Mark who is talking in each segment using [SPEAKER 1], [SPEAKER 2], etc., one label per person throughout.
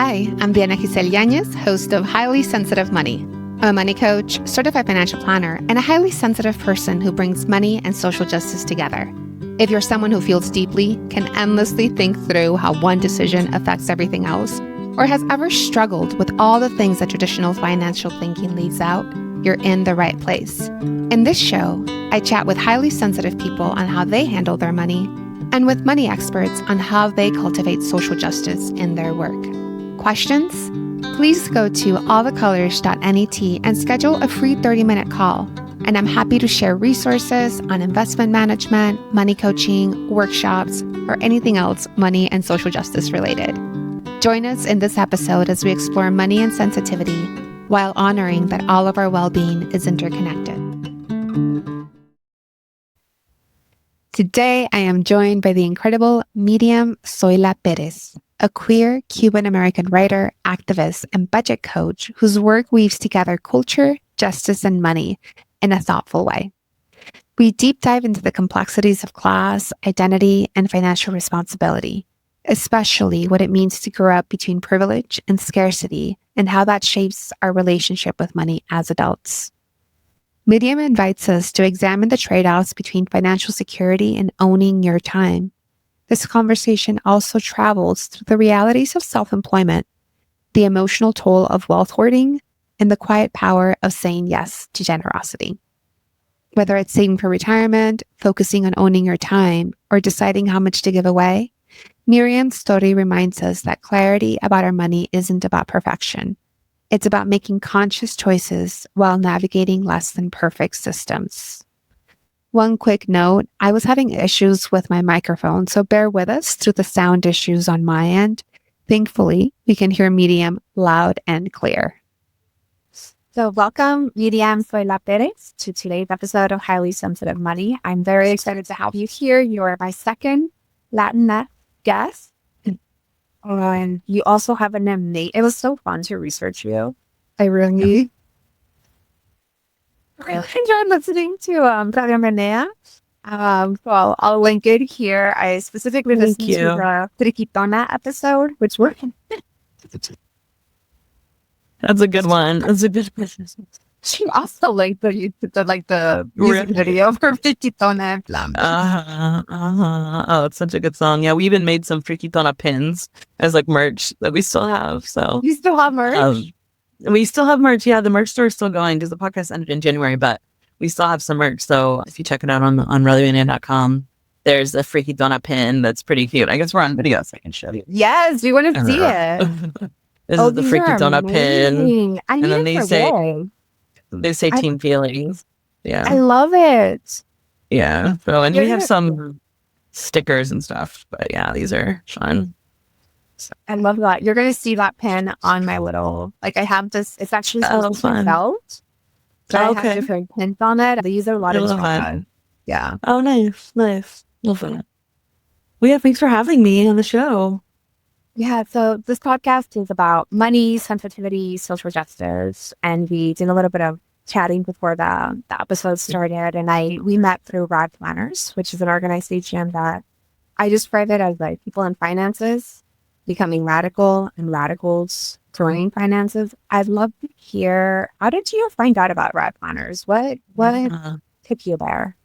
[SPEAKER 1] Hi, I'm Diana Giselle Yanez, host of Highly Sensitive Money. I'm a money coach, certified financial planner, and a highly sensitive person who brings money and social justice together. If you're someone who feels deeply, can endlessly think through how one decision affects everything else, or has ever struggled with all the things that traditional financial thinking leaves out, you're in the right place. In this show, I chat with highly sensitive people on how they handle their money, and with money experts on how they cultivate social justice in their work. Questions? Please go to allthecolors.net and schedule a free 30-minute call. And I'm happy to share resources on investment management, money coaching, workshops, or anything else money and social justice related. Join us in this episode as we explore money and sensitivity while honoring that all of our well-being is interconnected. Today, I am joined by the incredible Miriam Zoila Pérez, a queer Cuban-American writer, activist, and budget coach whose work weaves together culture, justice, and money in a thoughtful way. We deep dive into the complexities of class, identity, and financial responsibility, especially what it means to grow up between privilege and scarcity and how that shapes our relationship with money as adults. Miriam invites us to examine the trade-offs between financial security and owning your time. This conversation also travels through the realities of self-employment, the emotional toll of wealth hoarding, and the quiet power of saying yes to generosity. Whether it's saving for retirement, focusing on owning your time, or deciding how much to give away, Miriam's story reminds us that clarity about our money isn't about perfection. It's about making conscious choices while navigating less than perfect systems. One quick note, I was having issues with my microphone, so bear with us through the sound issues on my end. Thankfully, we can hear Miriam loud and clear. So welcome, Miriam Zoila Pérez, to today's episode of Highly Sensitive Money. I'm very excited to have you here. You are my second Latinx guest. And you also have an amazing... It was so fun to research you. I really enjoyed listening to Radio Menea. So I'll link it here. I specifically listened to the Frikitona episode, which were...
[SPEAKER 2] That's a good one. That's a good business.
[SPEAKER 1] She also liked the music video for Frikitona.
[SPEAKER 2] Oh, it's such a good song. Yeah, we even made some Frikitona pins as like merch that we still have. So
[SPEAKER 1] you still have merch?
[SPEAKER 2] We still have merch. Yeah, the merch store is still going because the podcast ended in January, but we still have some merch. So if you check it out on radioyna.com, there's a Frikitona pin that's pretty cute. I guess we're on video, so I can show you.
[SPEAKER 1] Yes, we want to see it.
[SPEAKER 2] This is the Frikitona pin.
[SPEAKER 1] And then
[SPEAKER 2] they say teen feelings. Yeah.
[SPEAKER 1] I love it.
[SPEAKER 2] Yeah. So, and we have some stickers and stuff, but yeah, these are fun.
[SPEAKER 1] So. I love that. You're going to see that pin on my little, I have this, it's actually supposed to be felt. So I have different pins on it. They use a lot of fun. Yeah.
[SPEAKER 2] Oh, nice. Nice. Love that. Well, yeah, thanks for having me on the show.
[SPEAKER 1] Yeah, so this podcast is about money, sensitivity, social justice, and we did a little bit of chatting before the episode started, and we met through Rad Planners, which is an organization that I describe it as like people in finances becoming radical and radicals throwing finances. I'd love to hear, how did you find out about Rad Planners? What took you there?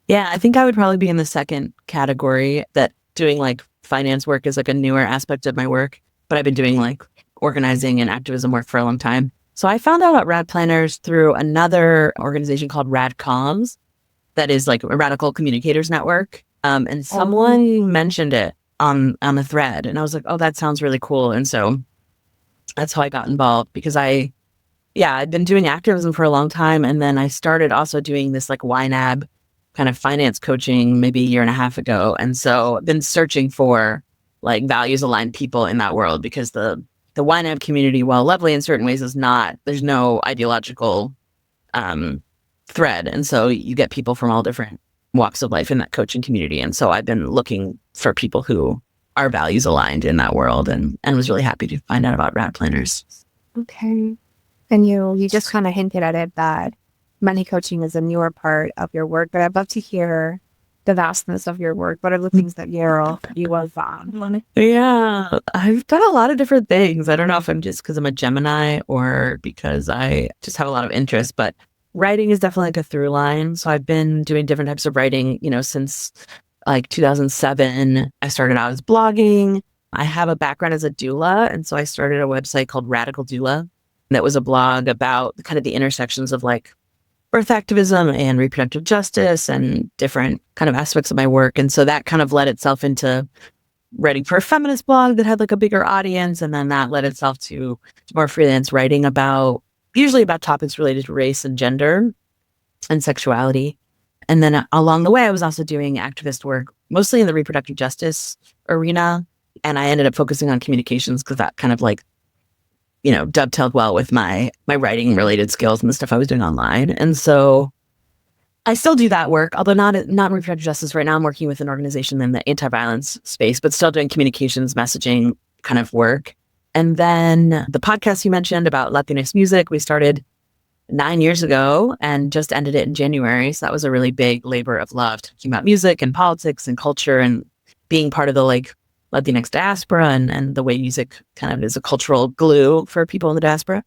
[SPEAKER 2] Yeah, I think I would probably be in the second category, that doing like finance work is like a newer aspect of my work, but I've been doing like organizing and activism work for a long time. So I found out about Rad Planners through another organization called Radcoms, that is like a radical communicators network. And someone mentioned it on the thread, and I was like, oh, that sounds really cool. And so that's how I got involved, because I'd been doing activism for a long time, and then I started also doing this like YNAB kind of finance coaching maybe a year and a half ago. And so I've been searching for like values aligned people in that world, because the YNAB community, while lovely in certain ways, there's no ideological thread. And so you get people from all different walks of life in that coaching community. And so I've been looking for people who are values aligned in that world, and was really happy to find out about Rad Planners.
[SPEAKER 1] Okay. And you just kind of hinted at it, that money coaching is a newer part of your work, but I'd love to hear the vastness of your work? What are the things that you have found?
[SPEAKER 2] Yeah, I've done a lot of different things. I don't know if I'm just because I'm a Gemini or because I just have a lot of interest, but writing is definitely like a through line. So I've been doing different types of writing, since like 2007. I started out as blogging. I have a background as a doula. And so I started a website called Radical Doula. That was a blog about kind of the intersections of like birth activism and reproductive justice and different kind of aspects of my work. And so that kind of led itself into writing for a feminist blog that had like a bigger audience. And then that led itself to more freelance writing usually about topics related to race and gender and sexuality. And then along the way, I was also doing activist work, mostly in the reproductive justice arena. And I ended up focusing on communications because that kind of like, dovetailed well with my writing related skills and the stuff I was doing online. And so I still do that work, although not in reproductive justice right now. I'm working with an organization in the anti-violence space, but still doing communications, messaging kind of work. And then the podcast you mentioned about Latinx music, we started 9 years ago and just ended it in January. So that was a really big labor of love, talking about music and politics and culture and being part of the like Latinx diaspora and the way music kind of is a cultural glue for people in the diaspora.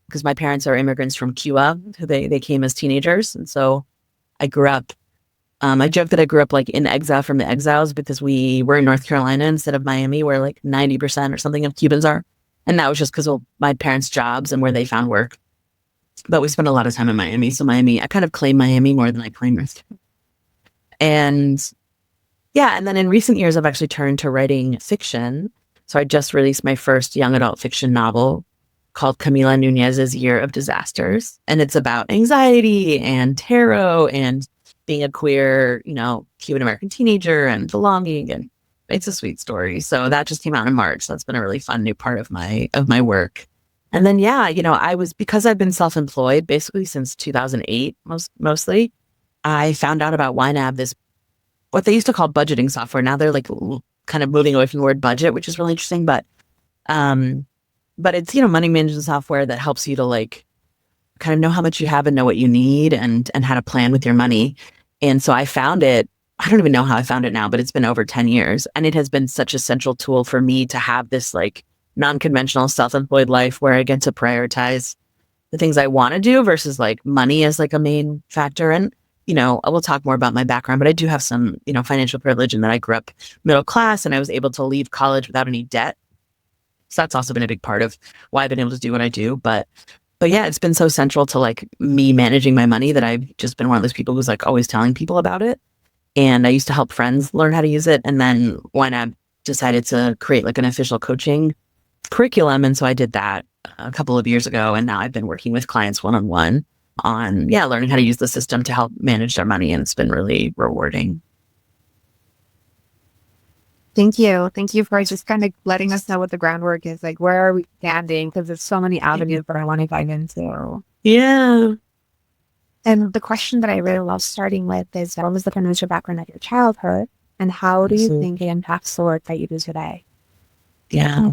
[SPEAKER 2] Because my parents are immigrants from Cuba. They came as teenagers. And so I grew up, I joke that I grew up like in exile from the exiles because we were in North Carolina instead of Miami, where like 90% or something of Cubans are. And that was just because of my parents' jobs and where they found work. But we spent a lot of time in Miami. So Miami, I kind of claim Miami more than I claim North Carolina. And yeah, and then in recent years, I've actually turned to writing fiction. So I just released my first young adult fiction novel called Camila Nunez's Year of Disasters. And it's about anxiety and tarot and being a queer, Cuban-American teenager and belonging. And it's a sweet story. So that just came out in March. That's been a really fun new part of my work. And then, because I've been self-employed basically since 2008, mostly, I found out about YNAB, what they used to call budgeting software. Now they're like kind of moving away from the word budget, which is really interesting. But it's, money management software that helps you to like kind of know how much you have and know what you need and how to plan with your money. And so I found it. I don't even know how I found it now, but it's been over 10 years. And it has been such a central tool for me to have this like non-conventional self-employed life where I get to prioritize the things I want to do versus like money as like a main factor. And I will talk more about my background, but I do have some, financial privilege in that I grew up middle class and I was able to leave college without any debt. So that's also been a big part of why I've been able to do what I do. But yeah, it's been so central to like me managing my money that I've just been one of those people who's like always telling people about it. And I used to help friends learn how to use it. And then YNAB decided to create like an official coaching curriculum. And so I did that a couple of years ago. And now I've been working with clients one-on-one on learning how to use the system to help manage their money. And it's been really rewarding.
[SPEAKER 1] Thank you. Thank you for just kind of letting us know what the groundwork is. Like, where are we standing? Because there's so many avenues that I want to dive into.
[SPEAKER 2] Yeah.
[SPEAKER 1] And the question that I really love starting with is, what was the financial background of your childhood? And how do you think it impacts the work that you do today?
[SPEAKER 2] Yeah.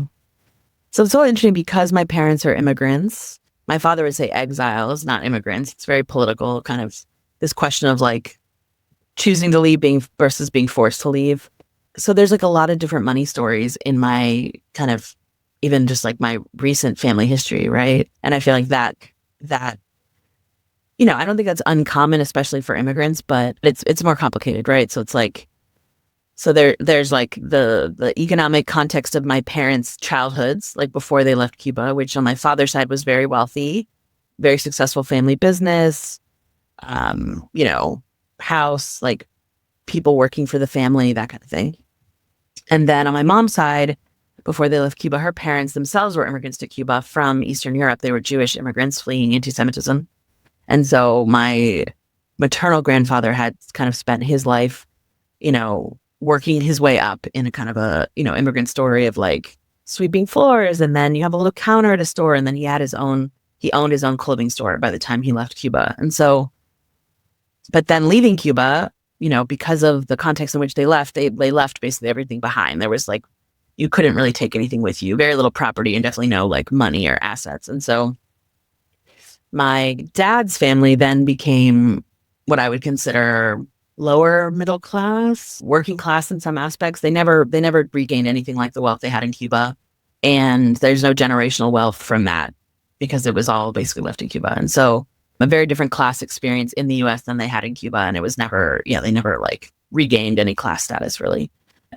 [SPEAKER 2] So it's so interesting because my parents are immigrants. My father would say exiles, not immigrants. It's very political, kind of this question of like choosing to leave versus being forced to leave. So there's like a lot of different money stories in my kind of, even just like my recent family history, right? And I feel like that I don't think that's uncommon, especially for immigrants, but it's more complicated, right? So it's like, there's like the economic context of my parents' childhoods, like before they left Cuba, which on my father's side was very wealthy, very successful family business, house, like people working for the family, that kind of thing. And then on my mom's side, before they left Cuba, her parents themselves were immigrants to Cuba from Eastern Europe. They were Jewish immigrants fleeing anti-Semitism. And so my maternal grandfather had kind of spent his life, working his way up in a kind of a, immigrant story of like sweeping floors. And then you have a little counter at a store. And then he owned his own clothing store by the time he left Cuba. And so, but then leaving Cuba, because of the context in which they left, they left basically everything behind. There was like, you couldn't really take anything with you, very little property and definitely no like money or assets. And so my dad's family then became what I would consider lower middle class, working class in some aspects. They never regained anything like the wealth they had in Cuba. And there's no generational wealth from that because it was all basically left in Cuba. And so a very different class experience in the US than they had in Cuba. And it was never, they never like regained any class status really.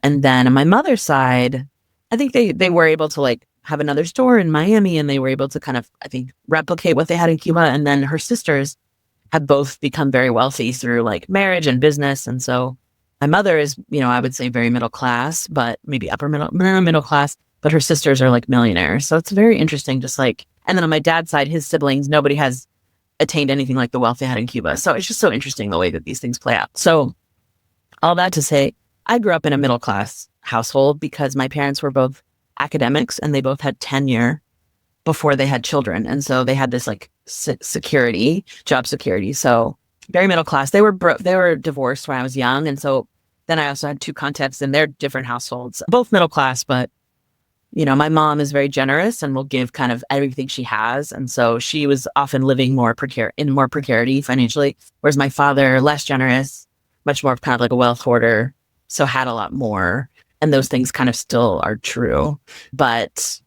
[SPEAKER 2] And then on my mother's side, I think they were able to like have another store in Miami, and they were able to kind of, I think, replicate what they had in Cuba. And then her sisters have both become very wealthy through like marriage and business. And so my mother is, I would say very middle class, but maybe upper middle class, but her sisters are like millionaires. So it's very interesting, just like, and then on my dad's side, his siblings, nobody has attained anything like the wealth they had in Cuba. So it's just so interesting the way that these things play out. So all that to say, I grew up in a middle class household because my parents were both academics and they both had tenure before they had children. And so they had this like security, job security. So very middle class. They were divorced when I was young. And so then I also had two contexts in their different households, both middle class, but my mom is very generous and will give kind of everything she has. And so she was often living more precarity financially, whereas my father, less generous, much more kind of like a wealth hoarder, so had a lot more. And those things kind of still are true. But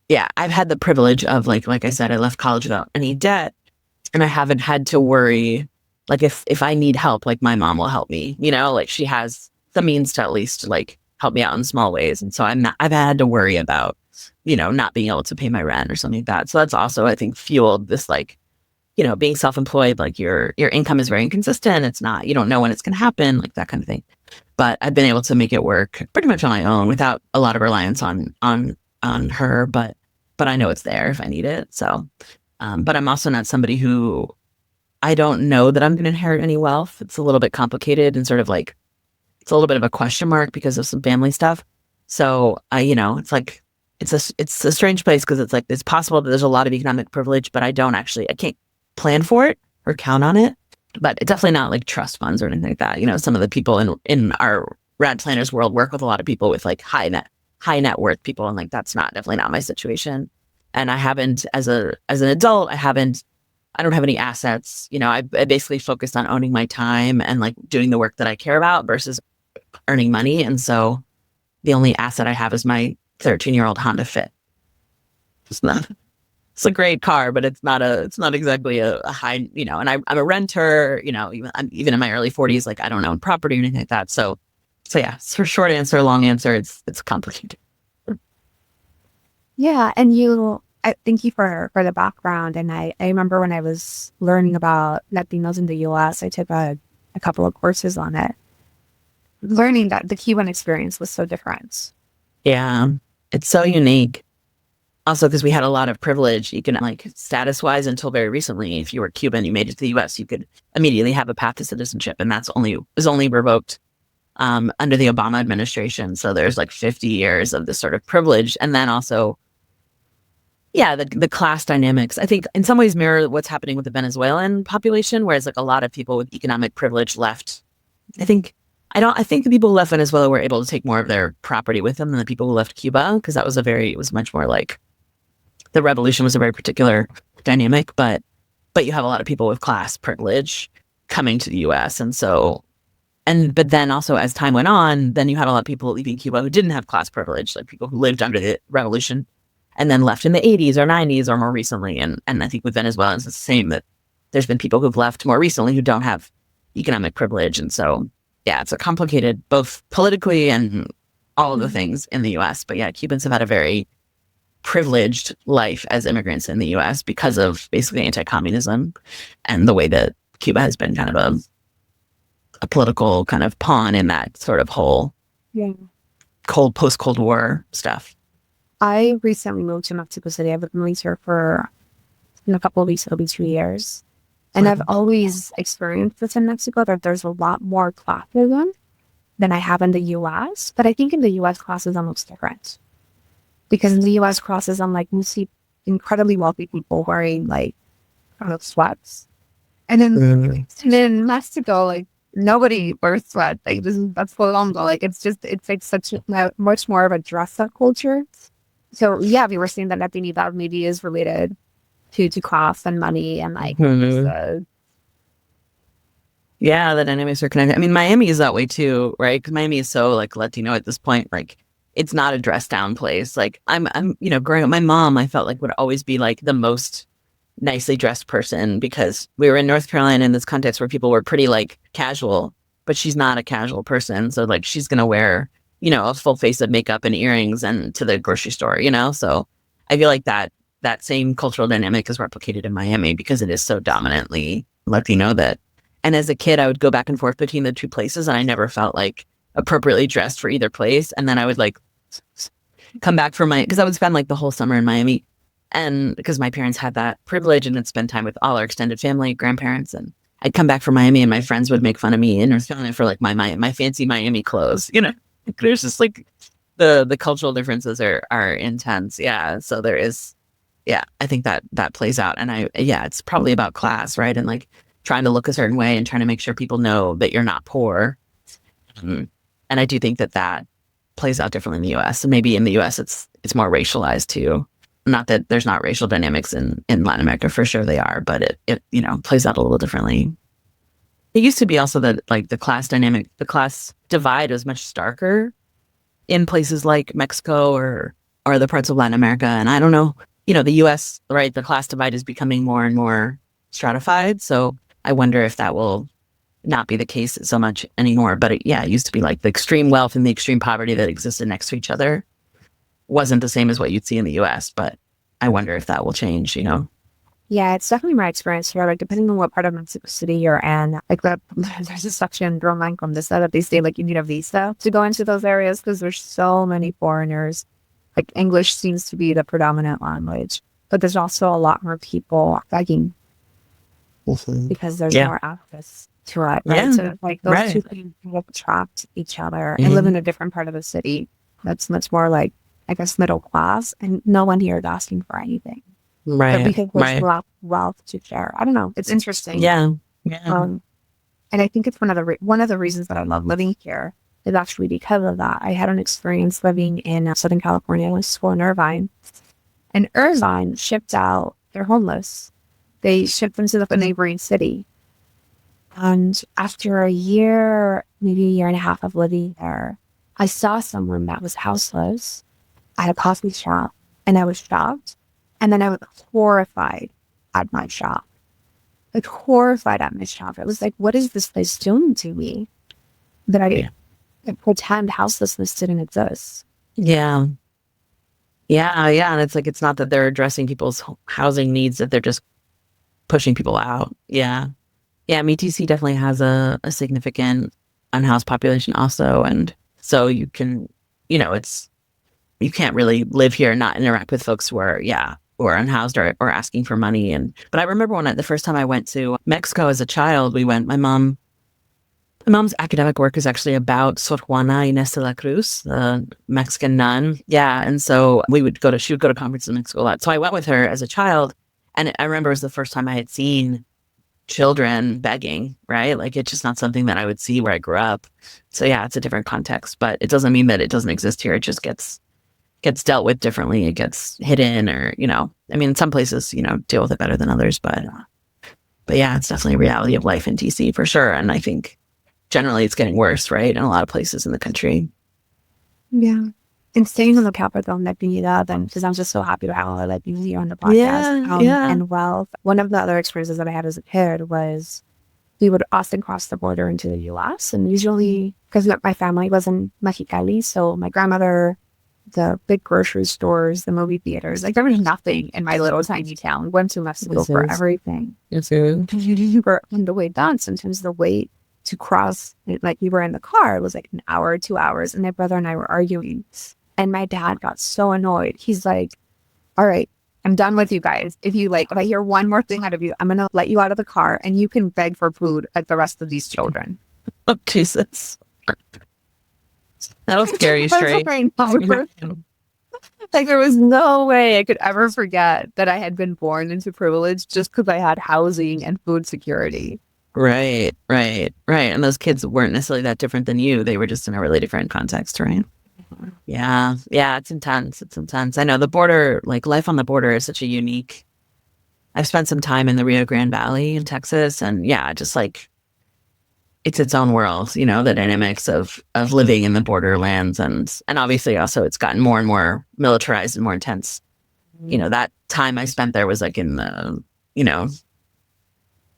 [SPEAKER 2] yeah, I've had the privilege of like I said, I left college without any debt, and I haven't had to worry, like if I need help, like my mom will help me, like she has the means to at least like help me out in small ways. And so I've had to worry about, not being able to pay my rent or something like that. So that's also, I think, fueled this, like, being self-employed, like your income is very inconsistent. It's not, you don't know when it's going to happen, like that kind of thing. But I've been able to make it work pretty much on my own without a lot of reliance on her. But I know it's there if I need it. So, but I'm also not somebody who, I don't know that I'm going to inherit any wealth. It's a little bit complicated and sort of like, it's a little bit of a question mark because of some family stuff. So it's like, it's a strange place because it's like, it's possible that there's a lot of economic privilege, but I can't plan for it or count on it. But it's definitely not like trust funds or anything like that. Some of the people in our rad planners world work with a lot of people with like high net worth people. And like, that's definitely not my situation. And I haven't, as an adult, I don't have any assets. I basically focused on owning my time and like doing the work that I care about versus earning money. And so the only asset I have is my 13-year-old Honda Fit. It's a great car, but it's not exactly a high, and I'm a renter, even in my early 40s, like I don't own property or anything like that. So yeah, for short answer, long answer, it's complicated.
[SPEAKER 1] Yeah. And I thank you for the background. And I remember when I was learning about Latinos in the US, I took a couple of courses on it, learning that the Cuban experience was so different.
[SPEAKER 2] Yeah, it's so unique. Also, because we had a lot of privilege, like status-wise, until very recently. If you were Cuban, you made it to the U.S., you could immediately have a path to citizenship, and was only revoked under the Obama administration. So there's like 50 years of this sort of privilege, and then also, yeah, the class dynamics, I think, in some ways mirror what's happening with the Venezuelan population, whereas like a lot of people with economic privilege left. I think the people who left Venezuela were able to take more of their property with them than the people who left Cuba, because it was much more like. The revolution was a very particular dynamic, but you have a lot of people with class privilege coming to the U.S. But then also as time went on, then you had a lot of people leaving Cuba who didn't have class privilege, like people who lived under the revolution and then left in the 80s or 90s or more recently. And I think with Venezuelans, it's the same, that there's been people who've left more recently who don't have economic privilege. And so, yeah, it's a complicated, both politically and all of the things in the U.S. But yeah, Cubans have had a very privileged life as immigrants in the U.S. because of basically anti-communism and the way that Cuba has been kind of a political kind of pawn in that sort of whole post-Cold War stuff.
[SPEAKER 1] I recently moved to Mexico City. I've been here for a couple of weeks, it'll be 2 years. And I've always experienced this in Mexico, that there's a lot more classism than I have in the U.S. But I think in the U.S. classism looks different. Because in the U.S. classism, like, you see incredibly wealthy people wearing like kind of sweats. And then in Mexico, like, nobody wears sweats. Like, that's Colombia. Like, it's like such a much more of a dress up culture. So yeah, we were seeing that Latinidad maybe is related to class and money and like
[SPEAKER 2] Yeah, the dynamics are connected. I mean, Miami is that way too, right? Because Miami is so like Latino at this point. Like, it's not a dress down place. Like, growing up, my mom, I felt like would always be like the most nicely dressed person because we were in North Carolina in this context where people were pretty like casual, but she's not a casual person. So like, she's gonna wear, a full face of makeup and earrings and to the grocery store. So I feel like that same cultural dynamic is replicated in Miami because it is so dominantly Latino that. And as a kid, I would go back and forth between the two places, and I never felt like appropriately dressed for either place. And then I would like come back from because I would spend like the whole summer in Miami, and because my parents had that privilege and would spend time with all our extended family, grandparents, and I'd come back from Miami, and my friends would make fun of me in North Carolina for like my fancy Miami clothes. There's just like the cultural differences are intense. Yeah, so there is. Yeah, I think that plays out, and it's probably about class, right? And like trying to look a certain way and trying to make sure people know that you're not poor. And I do think that plays out differently in the U.S. And maybe in the U.S. it's more racialized too. Not that there's not racial dynamics in Latin America, for sure they are, but it plays out a little differently. It used to be also that like the class dynamic, the class divide was much starker in places like Mexico or other parts of Latin America. And I don't know, the U.S., right, the class divide is becoming more and more stratified. So I wonder if that will not be the case so much anymore. But it used to be like the extreme wealth and the extreme poverty that existed next to each other wasn't the same as what you'd see in the US. But I wonder if that will change,
[SPEAKER 1] Yeah, it's definitely my experience here. Like, depending on what part of Mexico City you're in, like there's a section drawn line from this that they say like you need a visa to go into those areas because there's so many foreigners. Like English seems to be the predominant language, but there's also a lot more people begging because there's more access to it. Right?
[SPEAKER 2] Yeah,
[SPEAKER 1] so like those two things attract each other and live in a different part of the city that's much more like, I guess, middle class, and no one here is asking for anything.
[SPEAKER 2] Right.
[SPEAKER 1] But because there's wealth to share. I don't know. It's interesting.
[SPEAKER 2] Yeah. Yeah.
[SPEAKER 1] And I think it's one of the reasons that I love living here is actually because of that. I had an experience living in Southern California. I went to school in Irvine. And Irvine shipped out their homeless. They shipped them to the neighboring city. And after a year, maybe a year and a half of living there, I saw someone that was houseless at a coffee shop, and I was shocked. And then I was horrified at my shop. Like, horrified at my shop. It was like, what is this place doing to me? That I pretend houselessness didn't exist.
[SPEAKER 2] Yeah. Yeah. Yeah. And it's like, it's not that they're addressing people's housing needs, that they're just pushing people out. Yeah. Yeah. METC definitely has a significant unhoused population also. And so you can, you can't really live here and not interact with folks who are unhoused or asking for money. But I remember the first time I went to Mexico as a child, my mom's academic work is actually about Sor Juana Inés de la Cruz, the Mexican nun. Yeah. And so she would go to conferences in Mexico a lot. So I went with her as a child, and I remember it was the first time I had seen children begging, right? Like, it's just not something that I would see where I grew up. So yeah, it's a different context, but it doesn't mean that it doesn't exist here. It just gets dealt with differently. It gets hidden, or, I mean, some places, deal with it better than others, but yeah, it's definitely a reality of life in DC for sure. And I think generally it's getting worse, right? In a lot of places in the country.
[SPEAKER 1] Yeah. And staying on the capital, Dignidad, and because I'm just so happy to have all that here on the podcast. And wealth. One of the other experiences that I had as a kid was we would often cross the border into the U.S. And usually, because my family was in Mexicali, so my grandmother, the big grocery stores, the movie theaters, like there was nothing in my little tiny town. Went to Mexico for everything.
[SPEAKER 2] Yes, sir.
[SPEAKER 1] You were on the way down. Sometimes the wait to cross, like we were in the car, it was like an hour, 2 hours, and my brother and I were arguing. And my dad got so annoyed. He's like, all right, I'm done with you guys. If I hear one more thing out of you, I'm going to let you out of the car and you can beg for food like the rest of these children.
[SPEAKER 2] Oh, Jesus. That'll scare you straight.
[SPEAKER 1] Like, there was no way I could ever forget that I had been born into privilege just because I had housing and food security.
[SPEAKER 2] Right. And those kids weren't necessarily that different than you. They were just in a really different context, right? Yeah, it's intense. I know the border, like life on the border is such a unique. I've spent some time in the Rio Grande Valley in Texas, and yeah, just like it's its own world, the dynamics of living in the borderlands. And obviously also it's gotten more and more militarized and more intense. That time I spent there was like in the,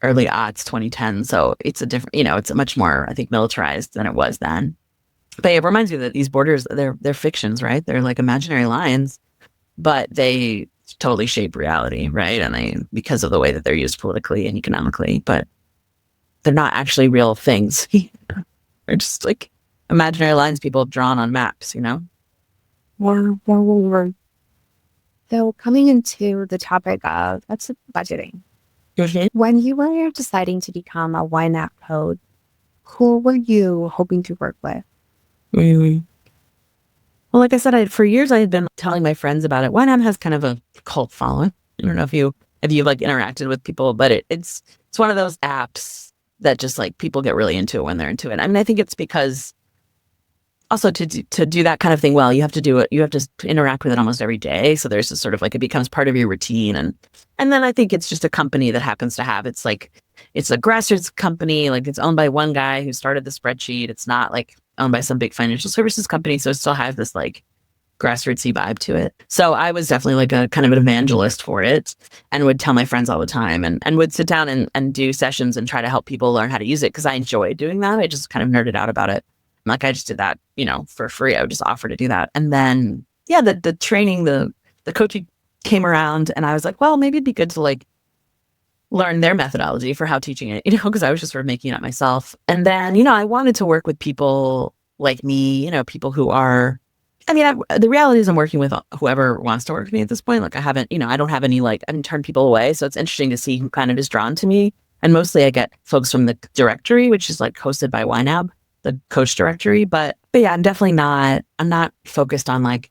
[SPEAKER 2] early aughts, 2010. So it's a different, it's much more, I think, militarized than it was then. But it reminds me that these borders, they're fictions, right? They're like imaginary lines, but they totally shape reality, right? And because of the way that they're used politically and economically, but they're not actually real things. They're just like imaginary lines people have drawn on maps,
[SPEAKER 1] So coming into the topic of budgeting, when you were deciding to become a YNAB code, who were you hoping to work with?
[SPEAKER 2] Well, like I said, for years I had been telling my friends about it. YNAB has kind of a cult following. I don't know if you like interacted with people, but it's one of those apps that just like people get really into it when they're into it. I mean, I think it's because also to do that kind of thing well, you have to do it. You have to interact with it almost every day. So there's this sort of like, it becomes part of your routine. And then I think it's just a company that happens to have, it's a grassroots company. Like it's owned by one guy who started the spreadsheet. It's not like owned by some big financial services company. So it still has this like grassrootsy vibe to it. So I was definitely like a kind of an evangelist for it and would tell my friends all the time and would sit down and do sessions and try to help people learn how to use it because I enjoyed doing that. I just kind of nerded out about it. Like I just did that, for free. I would just offer to do that. And then, yeah, the training, the coaching came around and I was like, well, maybe it'd be good to like learn their methodology for how teaching it, because I was just sort of making it up myself. And then, I wanted to work with people like me, people who are, the reality is I'm working with whoever wants to work with me at this point. Like I haven't, I don't have any, I haven't turned people away. So it's interesting to see who kind of is drawn to me. And mostly I get folks from the directory, which is like hosted by YNAB, the coach directory. But yeah, I'm not focused on like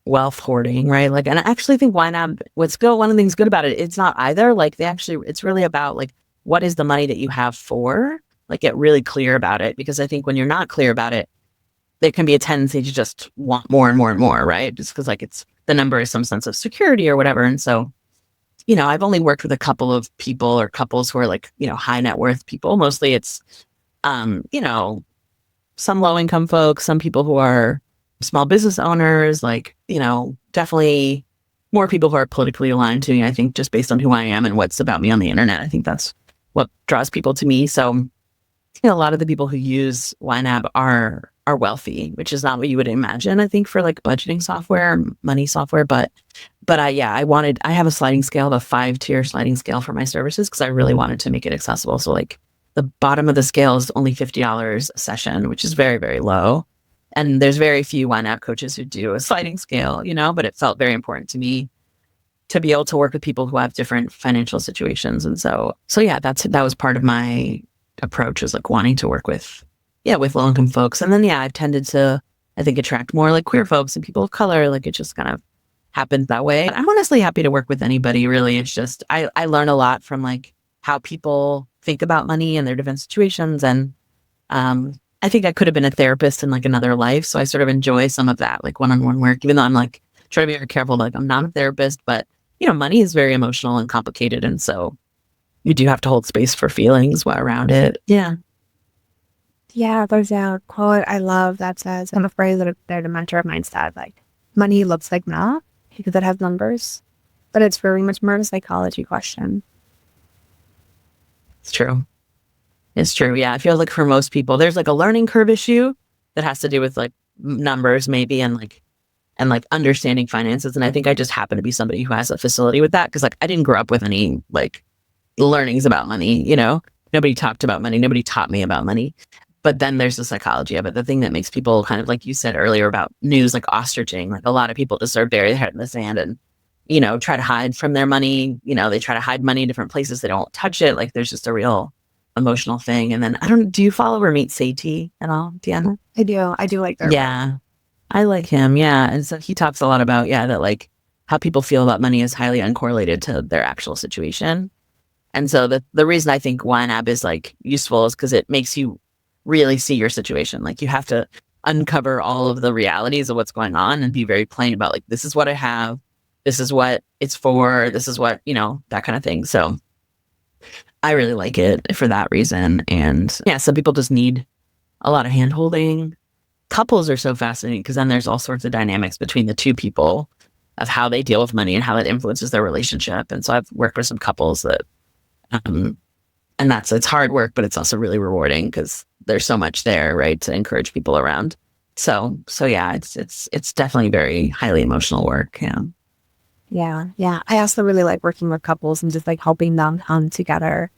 [SPEAKER 2] wealth hoarding, right? Like, and I actually think YNAB, one of the things good about it, it's not either. Like it's really about like, what is the money that you have for? Like get really clear about it. Because I think when you're not clear about it, there can be a tendency to just want more and more and more, right? Just because like the number is some sense of security or whatever. And so, I've only worked with a couple of people or couples who are like, high net worth people. Mostly it's, some low income folks, some people who are small business owners, like, definitely more people who are politically aligned to me, I think, just based on who I am and what's about me on the internet. I think that's what draws people to me. So, a lot of the people who use YNAB are wealthy, which is not what you would imagine, I think, for like budgeting software, money software. But I have a sliding scale, a 5-tier sliding scale for my services because I really wanted to make it accessible. So like the bottom of the scale is only $50 a session, which is very, very low. And there's very few YNAB coaches who do a sliding scale, but it felt very important to me to be able to work with people who have different financial situations. And so yeah, that was part of my approach, is like wanting to work with low income folks. And then, yeah, I've tended to, I think, attract more like queer folks and people of color. Like it just kind of happened that way. I'm honestly happy to work with anybody, really. It's just, I learn a lot from like how people think about money and their different situations. And I think I could have been a therapist in like another life. So I sort of enjoy some of that, like one-on-one work, even though I'm like trying to be very careful. Like I'm not a therapist, but money is very emotional and complicated. And so you do have to hold space for feelings around it. Yeah.
[SPEAKER 1] Yeah, there's a quote I love that says, I'm afraid that they're the mentor of mine said, like, money looks like math because it has numbers, but it's very much more of a psychology question.
[SPEAKER 2] It's true. It's true. Yeah. I feel like for most people, there's like a learning curve issue that has to do with like numbers maybe and like understanding finances. And I think I just happen to be somebody who has a facility with that because like I didn't grow up with any like learnings about money, nobody talked about money. Nobody taught me about money. But then there's the psychology of it. The thing that makes people kind of, like you said earlier about news, like ostriching, like a lot of people just sort of bury their head in the sand and, try to hide from their money. They try to hide money in different places. They don't touch it. Like there's just a real emotional thing. And then do you follow Ramit Sethi at all, Deanna?
[SPEAKER 1] I do like that.
[SPEAKER 2] Yeah. I like him. Yeah. And so he talks a lot about, that like how people feel about money is highly uncorrelated to their actual situation. And so the reason I think YNAB is like useful is because it makes you really see your situation. Like you have to uncover all of the realities of what's going on and be very plain about like, this is what I have. This is what it's for. This is what, that kind of thing. So I really like it for that reason. And yeah, some people just need a lot of hand holding. Couples are so fascinating because then there's all sorts of dynamics between the two people of how they deal with money and how that influences their relationship. And so I've worked with some couples that, and it's hard work, but it's also really rewarding because there's so much there, right, to encourage people around. So yeah, it's definitely very highly emotional work. Yeah.
[SPEAKER 3] Yeah. I also really like working with couples and just like helping them come together.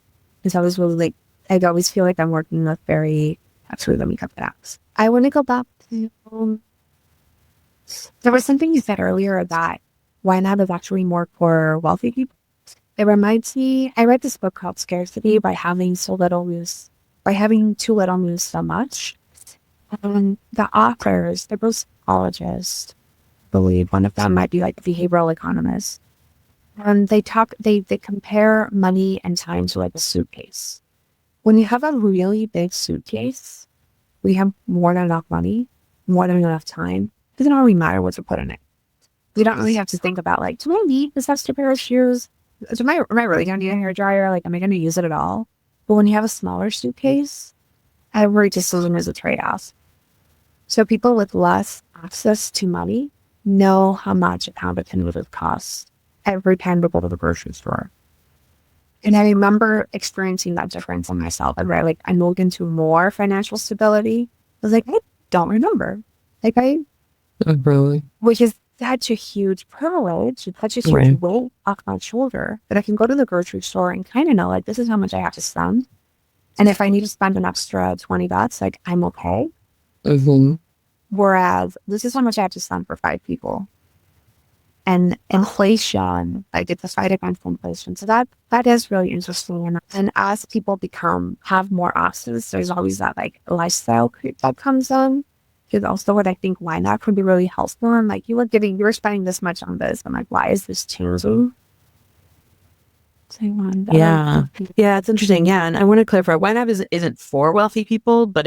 [SPEAKER 3] Because I was really like, I always feel like I'm working with actually, let me cut that out. I want to go back to, there was something you said earlier that YNAB is actually more for wealthy people. It reminds me, I read this book called Scarcity by having too little lose so much. And the authors, they're both psychologists, I believe. One of them might be like a behavioral economist. And they compare money and time to like a suitcase. When you have a really big suitcase, we have more than enough money, more than enough time. It doesn't really matter what to put in it. We don't really have to think about like, do I need this extra pair of shoes? Am I really going to need a hairdryer? Like, am I going to use it at all? But when you have a smaller suitcase, every decision is a trade-off. So people with less access to money know how much a pound of peanut butter costs every time we go to the grocery store. And I remember experiencing that difference in myself. And right, like I moved into more financial stability. I was like, I don't remember. Like which is such a huge privilege, such a huge weight off my shoulder that I can go to the grocery store and kind of know like this is how much I have to spend. And if I need to spend an extra $20, like I'm okay.
[SPEAKER 2] Mm-hmm.
[SPEAKER 3] Whereas this is how much I have to spend for 5 people. And inflation, like it's a fight against inflation. So that is really interesting. And as people have more access, there's always that like lifestyle creep that comes on. Is also what I think YNAB could be really helpful. And like you were spending this much on this. I'm like, why is this changing?
[SPEAKER 2] Yeah, it's interesting. Yeah, and I want to clarify, YNAB isn't for wealthy people, but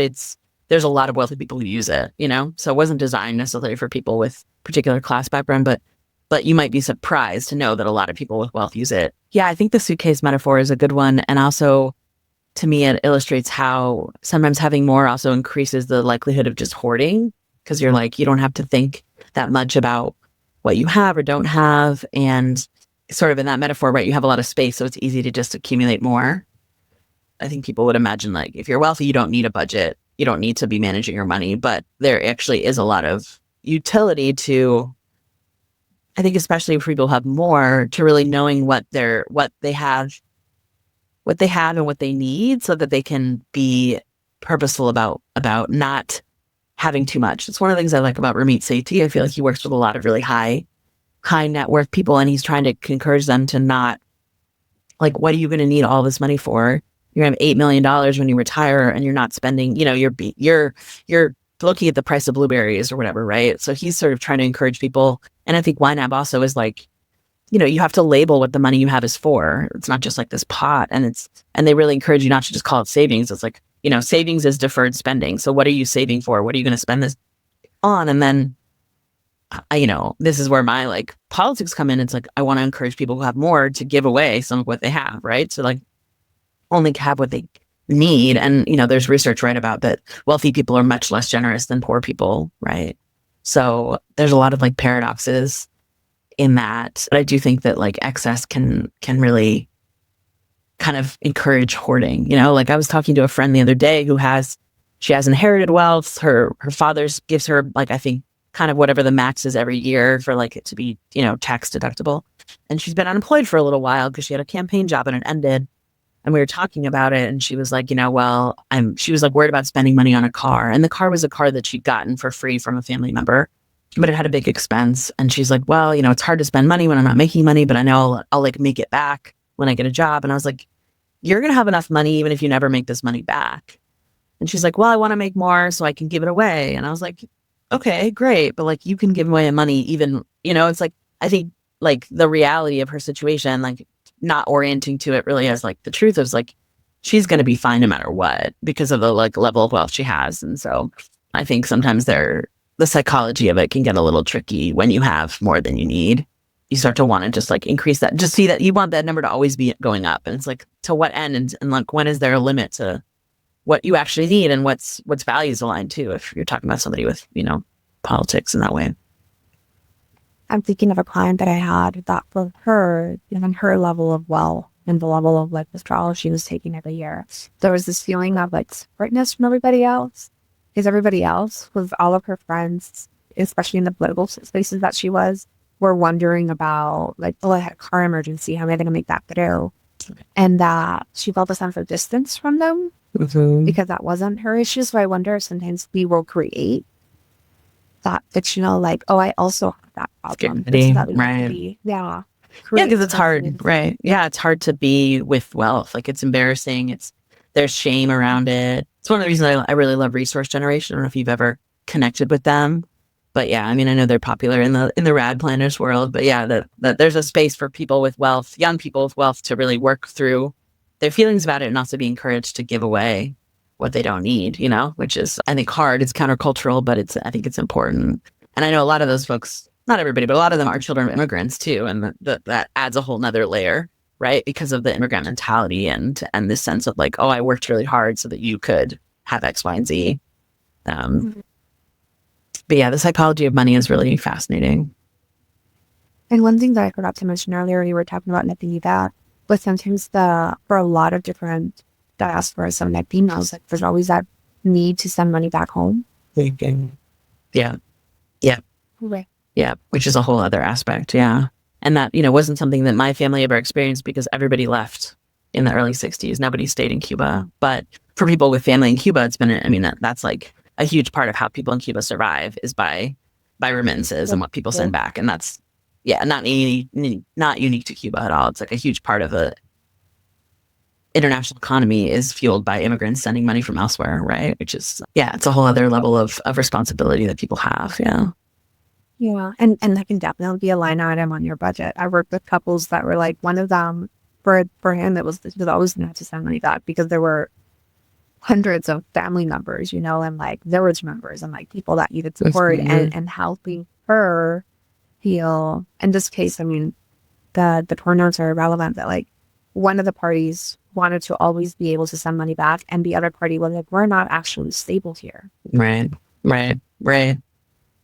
[SPEAKER 2] there's a lot of wealthy people who use it. So it wasn't designed necessarily for people with particular class background, but you might be surprised to know that a lot of people with wealth use it. Yeah, I think the suitcase metaphor is a good one, and also to me, it illustrates how sometimes having more also increases the likelihood of just hoarding because you're like, you don't have to think that much about what you have or don't have. And sort of in that metaphor, right, you have a lot of space, so it's easy to just accumulate more. I think people would imagine like, if you're wealthy, you don't need a budget. You don't need to be managing your money, but there actually is a lot of utility to, I think, especially if people have more, to really knowing what they have and what they need so that they can be purposeful about not having too much. It's one of the things I like about Ramit Sethi. I feel like he works with a lot of really high net worth people, and he's trying to encourage them to not, like, what are you going to need all this money for? You're going to have $8 million when you retire and you're not spending, you're looking at the price of blueberries or whatever, right? So he's sort of trying to encourage people. And I think YNAB also is like, you have to label what the money you have is for. It's not just like this pot. And they really encourage you not to just call it savings. It's like, savings is deferred spending. So what are you saving for? What are you going to spend this on? And then, this is where my like politics come in. It's like, I want to encourage people who have more to give away some of what they have, right? So like only have what they need. And, there's research right about that wealthy people are much less generous than poor people, right? So there's a lot of like paradoxes in that. But I do think that like excess can really kind of encourage hoarding. Like I was talking to a friend the other day she has inherited wealth. Her father gives her like, I think kind of whatever the max is every year for like it to be, tax deductible. And she's been unemployed for a little while because she had a campaign job and it ended. And we were talking about it and she was like, she was like worried about spending money on a car. And the car was a car that she'd gotten for free from a family member, but it had a big expense. And she's like, well, it's hard to spend money when I'm not making money, but I know I'll like make it back when I get a job. And I was like, you're going to have enough money even if you never make this money back. And she's like, well, I want to make more so I can give it away. And I was like, okay, great. But like, you can give away money even, it's like, I think like the reality of her situation, like not orienting to it really as like the truth is like, she's going to be fine no matter what because of the like level of wealth she has. And so I think sometimes the psychology of it can get a little tricky when you have more than you need. you start to want to just like increase that, just see that you want that number to always be going up. And it's like, to what end? And like, when is there a limit to what you actually need and what's values aligned to, if you're talking about somebody with, politics in that way.
[SPEAKER 3] I'm thinking of a client that I had that for her, her level of wealth and the level of like withdrawal she was taking every year, there was this feeling of like separateness from everybody else. Because everybody else, with all of her friends, especially in the political spaces that she was, were wondering about like, oh, I had a car emergency, how am I going to make that through? And that she felt a sense of distance from them because that wasn't her issue. So I wonder if sometimes we will create that fictional, like, oh, I also have that problem.
[SPEAKER 2] Right.
[SPEAKER 3] Yeah.
[SPEAKER 2] Yeah, because it's hard, right? Yeah, it's hard to be with wealth. Like, it's embarrassing. There's shame around it. It's one of the reasons I really love resource generation. I don't know if you've ever connected with them, but yeah, I mean, I know they're popular in the rad planners world, but yeah, that there's a space for people with wealth, young people with wealth, to really work through their feelings about it and also be encouraged to give away what they don't need, which is, I think, hard. It's countercultural, but I think it's important. And I know a lot of those folks, not everybody, but a lot of them are children of immigrants too. And that adds a whole nother layer, right? Because of the immigrant mentality and this sense of like, oh, I worked really hard so that you could have X, Y, and Z. But yeah, the psychology of money is really fascinating.
[SPEAKER 3] And one thing that I forgot to mention earlier, you were talking about Natividad, but sometimes for a lot of different diasporas, some Latinos, like there's always that need to send money back home.
[SPEAKER 2] Yeah.
[SPEAKER 3] Right.
[SPEAKER 2] Yeah, which is a whole other aspect. Yeah. And that, wasn't something that my family ever experienced because everybody left in the early 60s. Nobody stayed in Cuba. But for people with family in Cuba, it's been, that's like a huge part of how people in Cuba survive is by remittances and what people send back. And that's, not unique to Cuba at all. It's like a huge part of the international economy is fueled by immigrants sending money from elsewhere, right? Which is, it's a whole other level of responsibility that people have. Yeah.
[SPEAKER 3] Yeah. And that can definitely be a line item on your budget. I worked with couples that were like, one of them, for him, it was always going to have to send money back because there were hundreds of family members, and like village members and like people that needed support and helping her feel, in this case, I mean, the pronoun are irrelevant, that like one of the parties wanted to always be able to send money back and the other party was like, we're not actually stable here.
[SPEAKER 2] Right.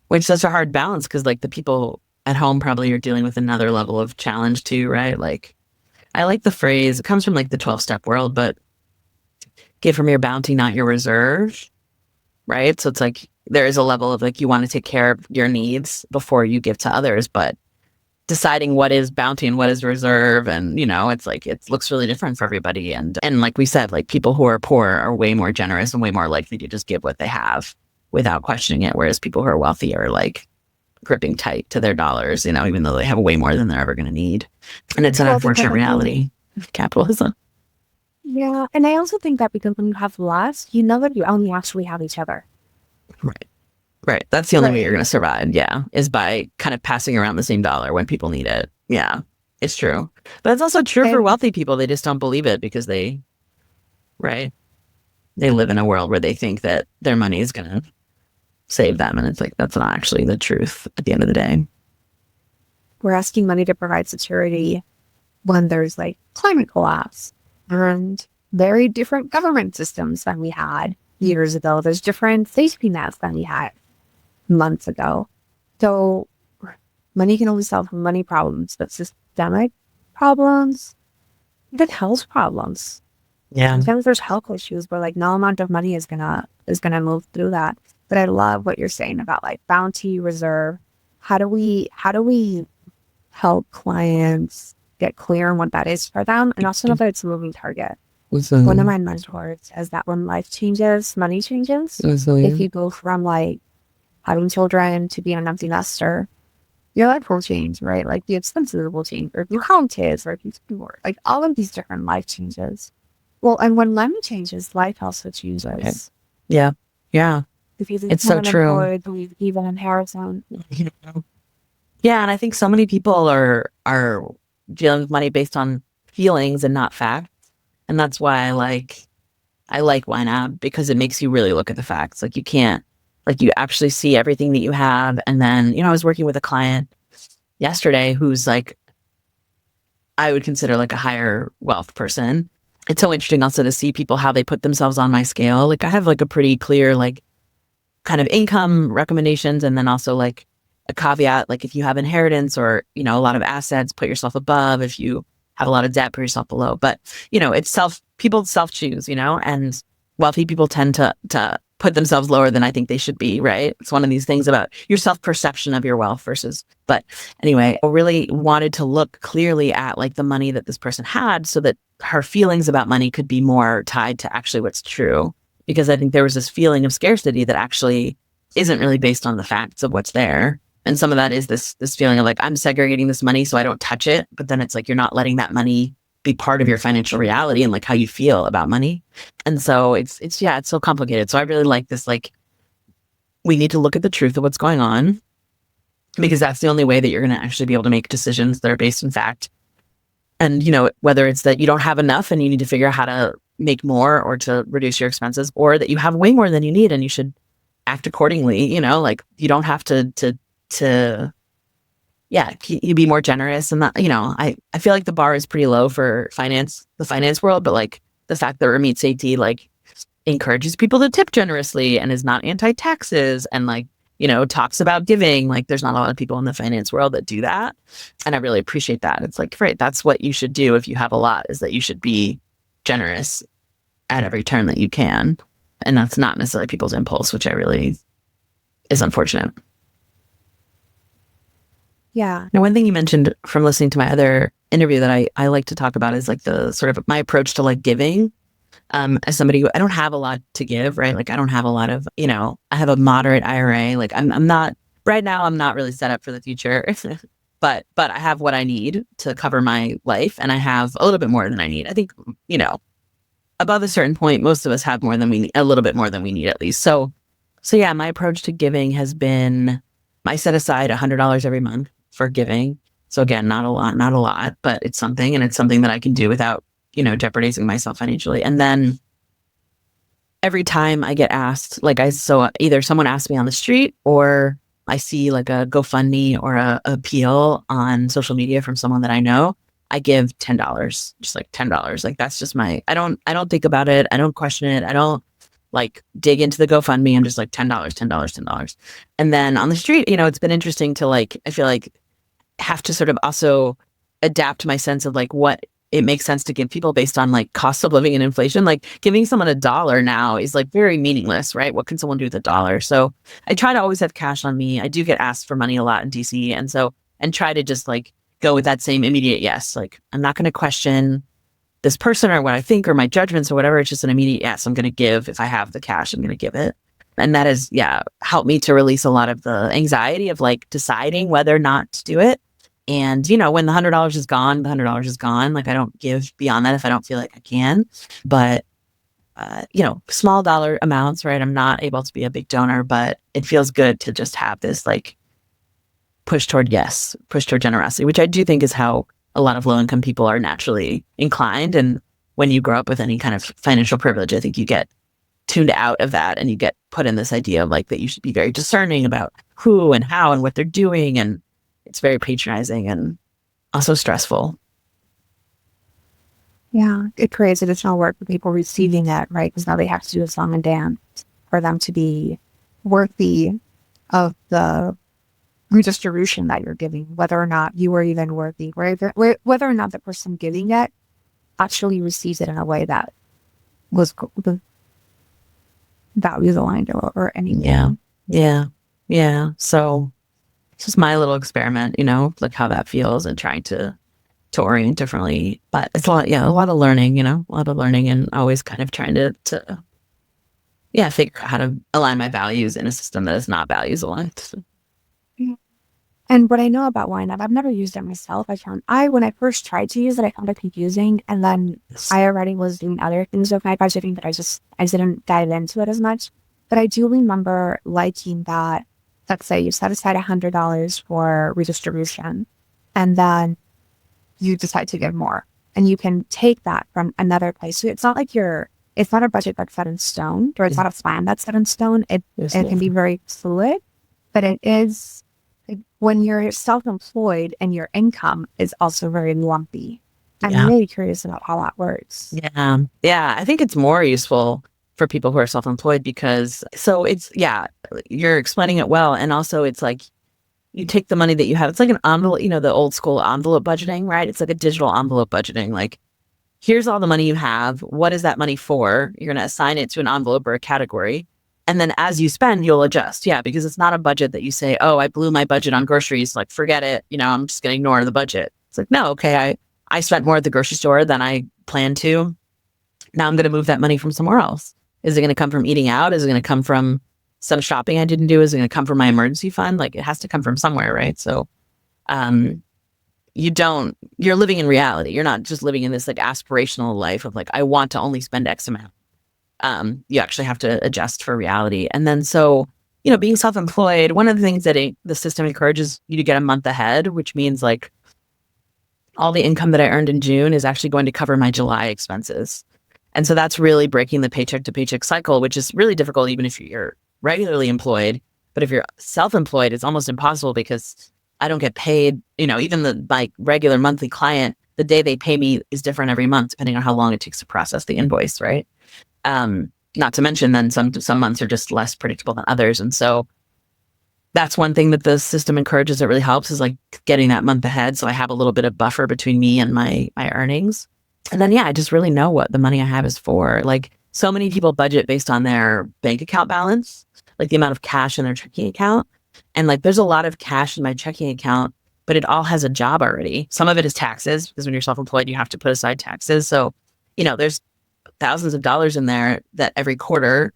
[SPEAKER 2] Which is such a hard balance because like the people at home probably are dealing with another level of challenge too, right? Like, I like the phrase, it comes from like the 12-step world, but give from your bounty, not your reserve, right? So it's like there is a level of like you want to take care of your needs before you give to others, but deciding what is bounty and what is reserve, and it's like it looks really different for everybody. And like we said, like people who are poor are way more generous and way more likely to just give what they have without questioning it, whereas people who are wealthy are like gripping tight to their dollars, even though they have way more than they're ever going to need. And it's an unfortunate reality of capitalism.
[SPEAKER 3] Yeah, and I also think that because when you have less, you know that you only actually have each other.
[SPEAKER 2] Right. That's the only way you're going to survive, is by kind of passing around the same dollar when people need it. Yeah, it's true. But it's also true for wealthy people. They just don't believe it because they live in a world where they think that their money is going to save them. And it's like, that's not actually the truth at the end of the day.
[SPEAKER 3] We're asking money to provide security when there's like climate collapse and very different government systems than we had years ago. There's different safety nets than we had months ago. So money can only solve money problems, but systemic problems, even health problems.
[SPEAKER 2] Yeah.
[SPEAKER 3] Sometimes there's health issues where like no amount of money is gonna move through that. But I love what you're saying about like bounty, reserve. How do we help clients get clear on what that is for them, and also know that it's a moving target. One of my mentors says that when life changes, money changes. If you go from like having children to being an empty nester, your life will change, right? Like the expenses will change, or if you have kids, or if you more, like all of these different life changes. Well, and when money changes, life also changes.
[SPEAKER 2] Yeah.
[SPEAKER 3] If you
[SPEAKER 2] It's so true.
[SPEAKER 3] Even inheritance.
[SPEAKER 2] Yeah, and I think so many people are dealing with money based on feelings and not facts. And that's why I like YNAB, because it makes you really look at the facts. Like you can't, like you actually see everything that you have. And then, I was working with a client yesterday who's like, I would consider like a higher wealth person. It's so interesting also to see people, how they put themselves on my scale. Like I have like a pretty clear, like kind of income recommendations. And then also like a caveat, like if you have inheritance or, you know, a lot of assets, put yourself above. If you have a lot of debt, put yourself below. But, you know, people self-choose, you know, and wealthy people tend to put themselves lower than I think they should be, right? It's one of these things about your self-perception of your wealth versus, but anyway, I really wanted to look clearly at like the money that this person had so that her feelings about money could be more tied to actually what's true. Because I think there was this feeling of scarcity that actually isn't really based on the facts of what's there. And some of that is this feeling of like, I'm segregating this money so I don't touch it. But then it's like, you're not letting that money be part of your financial reality and like how you feel about money. And so it's so complicated. So I really like this, like, we need to look at the truth of what's going on, because that's the only way that you're going to actually be able to make decisions that are based in fact. And, you know, whether it's that you don't have enough and you need to figure out how to make more or to reduce your expenses, or that you have way more than you need and you should act accordingly, you know, like you don't have to you be more generous. And that, you know, I feel like the bar is pretty low for the finance world, but like the fact that Ramit Sethi like encourages people to tip generously and is not anti-taxes and like, you know, talks about giving, like there's not a lot of people in the finance world that do that. And I really appreciate that. It's like, right, that's what you should do if you have a lot, is that you should be generous at every turn that you can. And that's not necessarily people's impulse, which I really is unfortunate.
[SPEAKER 3] Yeah.
[SPEAKER 2] Now, one thing you mentioned from listening to my other interview that I like to talk about is like the sort of my approach to like giving. As somebody who, I don't have a lot to give, right? Like I don't have a lot of, you know, I have a moderate IRA. Like I'm not right now, I'm not really set up for the future, but I have what I need to cover my life. And I have a little bit more than I need. I think, you know, above a certain point, most of us have more than we need, a little bit more than we need at least. So yeah, my approach to giving has been, I set aside $100 every month for giving. So again, not a lot, but it's something, and it's something that I can do without, you know, jeopardizing myself financially. And then every time I get asked, like so either someone asks me on the street or I see like a GoFundMe or a appeal on social media from someone that I know, I give $10, just like $10. Like that's just I don't think about it. I don't question it. I don't like dig into the GoFundMe. I'm just like $10. And then on the street, you know, it's been interesting to like, I feel like have to sort of also adapt my sense of like what it makes sense to give people based on like cost of living and inflation. Like giving someone $1 now is like very meaningless, right? What can someone do with $1? So I try to always have cash on me. I do get asked for money a lot in DC. And try to just like go with that same immediate yes. Like I'm not going to question this person or what I think or my judgments or whatever. It's just an immediate yes. I'm going to give. If I have the cash, I'm going to give it. And that has, helped me to release a lot of the anxiety of like deciding whether or not to do it. And, you know, when the $100 is gone, the $100 is gone. Like I don't give beyond that if I don't feel like I can. But, you know, small dollar amounts, right? I'm not able to be a big donor, but it feels good to just have this like push toward generosity, which I do think is how a lot of low-income people are naturally inclined. And when you grow up with any kind of financial privilege, I think you get tuned out of that and you get put in this idea of like that you should be very discerning about who and how and what they're doing. And it's very patronizing and also stressful.
[SPEAKER 3] Yeah, it creates additional work for people receiving that, right? Because now they have to do a song and dance for them to be worthy of the redistribution that you're giving, whether or not you are even worthy, whether or not the person giving it actually receives it in a way that was the values aligned or anything.
[SPEAKER 2] Yeah. So it's just my little experiment, you know, like how that feels and trying to orient differently. But it's a lot of learning, you know, and always kind of trying to figure out how to align my values in a system that is not values aligned. So.
[SPEAKER 3] And what I know about YNAB, I've never used it myself. When I first tried to use it, I found it confusing. And then I already was doing other things with my budgeting that I didn't dive into it as much. But I do remember liking that, let's say you set aside $100 for redistribution, and then you decide to give more. And you can take that from another place. So it's not a budget that's set in stone, or it's not a plan that's set in stone. It can be very fluid, but it when you're self-employed and your income is also very lumpy. I'm
[SPEAKER 2] Yeah.
[SPEAKER 3] really curious about how that works.
[SPEAKER 2] Yeah. Yeah. I think it's more useful for people who are self-employed because you're explaining it well. And also it's like you take the money that you have. It's like an envelope, the old school envelope budgeting, right? It's like a digital envelope budgeting. Like, here's all the money you have. What is that money for? You're going to assign it to an envelope or a category. And then as you spend, you'll adjust. Yeah, because it's not a budget that you say, oh, I blew my budget on groceries. Like, forget it. I'm just going to ignore the budget. It's like, no, okay, I spent more at the grocery store than I planned to. Now I'm going to move that money from somewhere else. Is it going to come from eating out? Is it going to come from some shopping I didn't do? Is it going to come from my emergency fund? Like, it has to come from somewhere, right? So, you're living in reality. You're not just living in this like aspirational life of like, I want to only spend X amount. You actually have to adjust for reality. And then, so, being self-employed, one of the things that the system encourages you to get a month ahead, which means like all the income that I earned in June is actually going to cover my July expenses. And so that's really breaking the paycheck to paycheck cycle, which is really difficult, even if you're regularly employed. But if you're self-employed, it's almost impossible because I don't get paid, even my regular monthly client, the day they pay me is different every month, depending on how long it takes to process the invoice, right? Not to mention then some months are just less predictable than others. And so that's one thing that the system encourages that really helps is like getting that month ahead. So I have a little bit of buffer between me and my earnings. And then, I just really know what the money I have is for. Like, so many people budget based on their bank account balance, like the amount of cash in their checking account. And like, there's a lot of cash in my checking account, but it all has a job already. Some of it is taxes because when you're self-employed, you have to put aside taxes. So, there's thousands of dollars in there that every quarter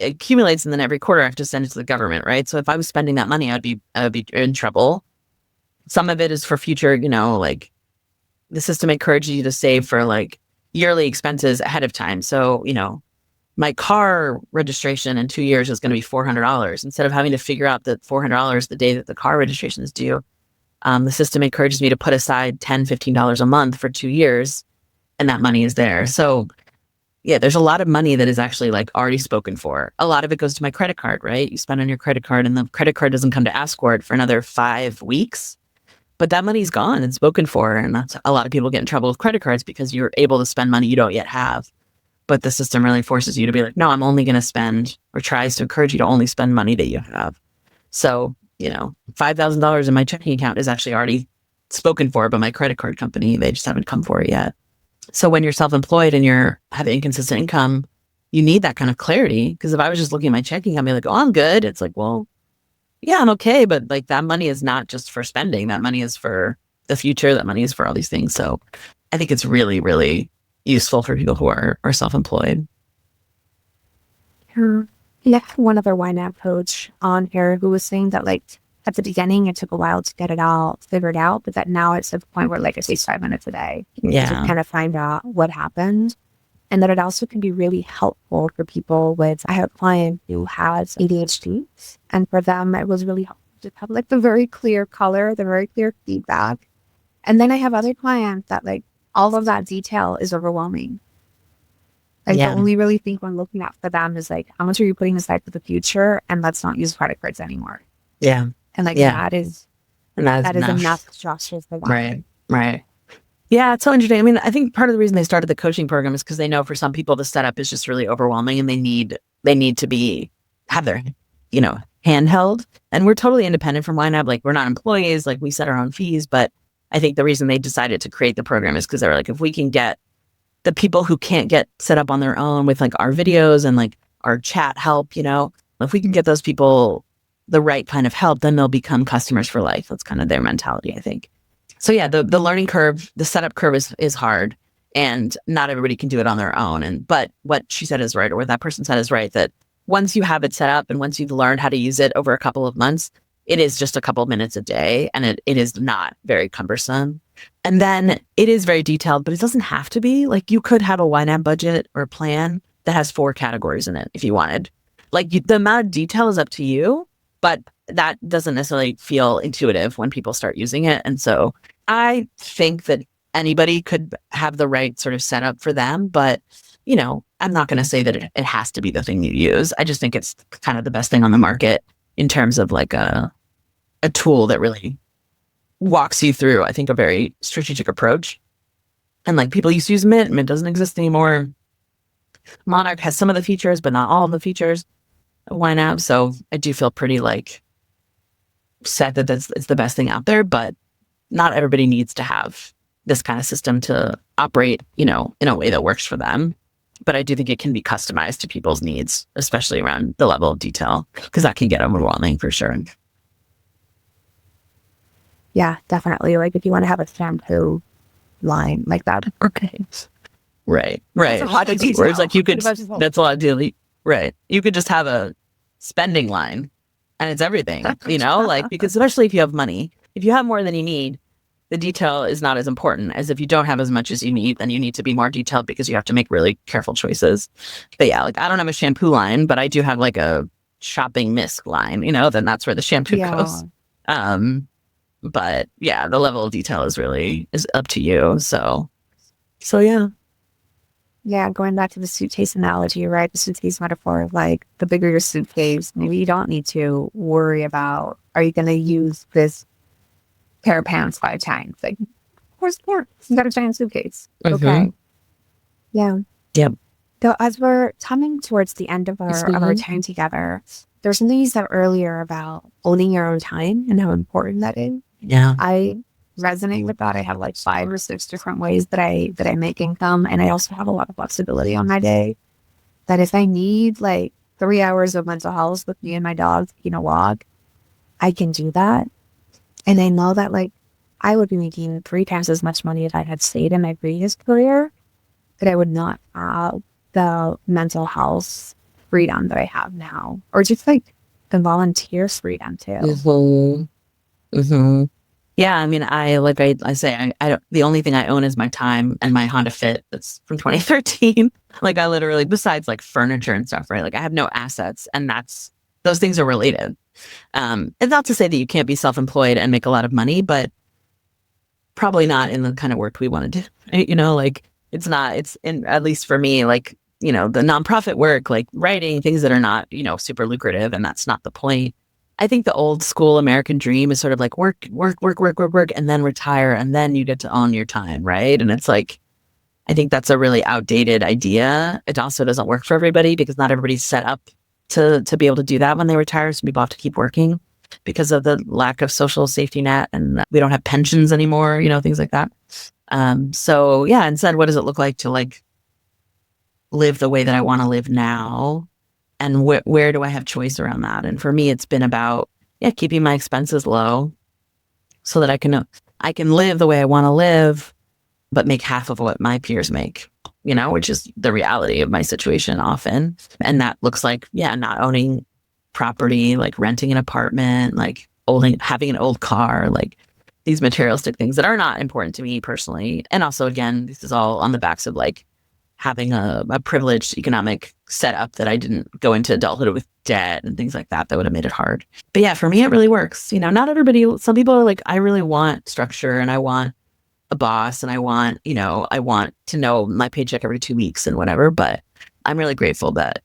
[SPEAKER 2] accumulates, and then every quarter I have to send it to the government, right? So if I was spending that money, I would be in trouble. Some of it is for future, like the system encourages you to save for like yearly expenses ahead of time. So, my car registration in 2 years is going to be $400. Instead of having to figure out the $400 the day that the car registration is due, the system encourages me to put aside $10, $15 a month for 2 years, and that money is there. So yeah, there's a lot of money that is actually like already spoken for. A lot of it goes to my credit card, right? You spend on your credit card and the credit card doesn't come to ask for it for another 5 weeks, but that money's gone and spoken for. And that's a lot of people get in trouble with credit cards because you're able to spend money you don't yet have. But the system really forces you to be like, no, I'm only going to spend, or tries to encourage you to only spend money that you have. So, $5,000 in my checking account is actually already spoken for by my credit card company. They just haven't come for it yet. So when you're self-employed and you're having inconsistent income, you need that kind of clarity. Because if I was just looking at my checking, I'd be like, oh, I'm good. It's like, well, yeah, I'm okay. But like that money is not just for spending. That money is for the future. That money is for all these things. So I think it's really, really useful for people who are self-employed.
[SPEAKER 3] Yeah, one other YNAB coach on here who was saying that like at the beginning, it took a while to get it all figured out, but that now it's at the point where like it takes 5 minutes a day to kind of find out what happened. And that it also can be really helpful for people with, I have a client who has ADHD, and for them, it was really helpful to have like the very clear color, the very clear feedback. And then I have other clients that like all of that detail is overwhelming. Like the only really thing I'm looking at for them is like, how much are you putting aside for the future? And let's not use credit cards anymore.
[SPEAKER 2] Yeah.
[SPEAKER 3] And like that is enough structure for that.
[SPEAKER 2] Right. Right. Yeah, it's so interesting. I mean, I think part of the reason they started the coaching program is because they know for some people the setup is just really overwhelming and they need to have their, handheld. And we're totally independent from YNAB. Like we're not employees, like we set our own fees. But I think the reason they decided to create the program is because they were like, if we can get the people who can't get set up on their own with like our videos and like our chat help, if we can get those people the right kind of help, then they'll become customers for life. That's kind of their mentality, I think. So yeah, the learning curve, the setup curve is hard, and not everybody can do it on their own. But what she said is right, or what that person said is right, that once you have it set up and once you've learned how to use it over a couple of months, it is just a couple of minutes a day, and it is not very cumbersome. And then it is very detailed, but it doesn't have to be. Like you could have a YNAB budget or plan that has 4 categories in it if you wanted. Like the amount of detail is up to you, but that doesn't necessarily feel intuitive when people start using it. And so I think that anybody could have the right sort of setup for them, but I'm not going to say that it has to be the thing you use. I just think it's kind of the best thing on the market in terms of like a a tool that really walks you through, I think, a very strategic approach. And like people used to use Mint. Mint doesn't exist anymore. Monarch has some of the features, but not all of the features of YNAB. So I do feel pretty like set that it's the best thing out there, but not everybody needs to have this kind of system to operate, in a way that works for them. But I do think it can be customized to people's needs, especially around the level of detail, because that can get overwhelming for sure.
[SPEAKER 3] Yeah, definitely. Like if you want to have a shampoo line like that.
[SPEAKER 2] Okay. Right. That's a lot of detail. Whereas like you could, that's a lot of detail. Right. You could just have a spending line and it's everything, like, because especially if you have money, if you have more than you need, the detail is not as important as if you don't have as much as you need, then you need to be more detailed because you have to make really careful choices. But yeah, like I don't have a shampoo line, but I do have like a shopping misc line, then that's where the shampoo goes. But yeah, the level of detail is up to you. So yeah.
[SPEAKER 3] Yeah, going back to the suitcase analogy, right? The suitcase metaphor, like the bigger your suitcase, maybe you don't need to worry about, are you going to use this pair of pants 5 times? Like, of course, yeah, you got a giant suitcase. Okay. Yeah.
[SPEAKER 2] Yep.
[SPEAKER 3] So as we're coming towards the end of our time together, there's something you said earlier about owning your own time and how important that is.
[SPEAKER 2] Yeah.
[SPEAKER 3] I resonate with that. I have like 5 or 6 different ways that I make income, and I also have a lot of flexibility on my day. That if I need like 3 hours of mental health with me and my dog taking a walk, I can do that. And I know that like I would be making 3 times as much money if I had stayed in my previous career, but I would not have the mental health freedom that I have now, or just like the volunteer freedom too.
[SPEAKER 2] Yeah, I mean, I say, I don't, the only thing I own is my time and my Honda Fit that's from 2013. Like I literally, besides like furniture and stuff, right? Like I have no assets, and those things are related. It's not to say that you can't be self-employed and make a lot of money, but probably not in the kind of work we want to do. Like it's at least for me, like, the nonprofit work, like writing things that are not, super lucrative. And that's not the point. I think the old school American dream is sort of like work, and then retire. And then you get to own your time. Right. And it's like, I think that's a really outdated idea. It also doesn't work for everybody because not everybody's set up to be able to do that when they retire. So people have to keep working because of the lack of social safety net, and we don't have pensions anymore, things like that. So yeah, instead, what does it look like to like live the way that I want to live now? And where do I have choice around that? And for me, it's been about, keeping my expenses low so that I can live the way I want to live, but make half of what my peers make, which is the reality of my situation often. And that looks like, not owning property, like renting an apartment, like having an old car, like these materialistic things that are not important to me personally. And also, again, this is all on the backs of like having a privileged economic setup that I didn't go into adulthood with debt and things like that would have made it hard. But yeah, for me, it really works. Not everybody, some people are like, I really want structure and I want a boss and I want to know my paycheck every 2 weeks and whatever. But I'm really grateful that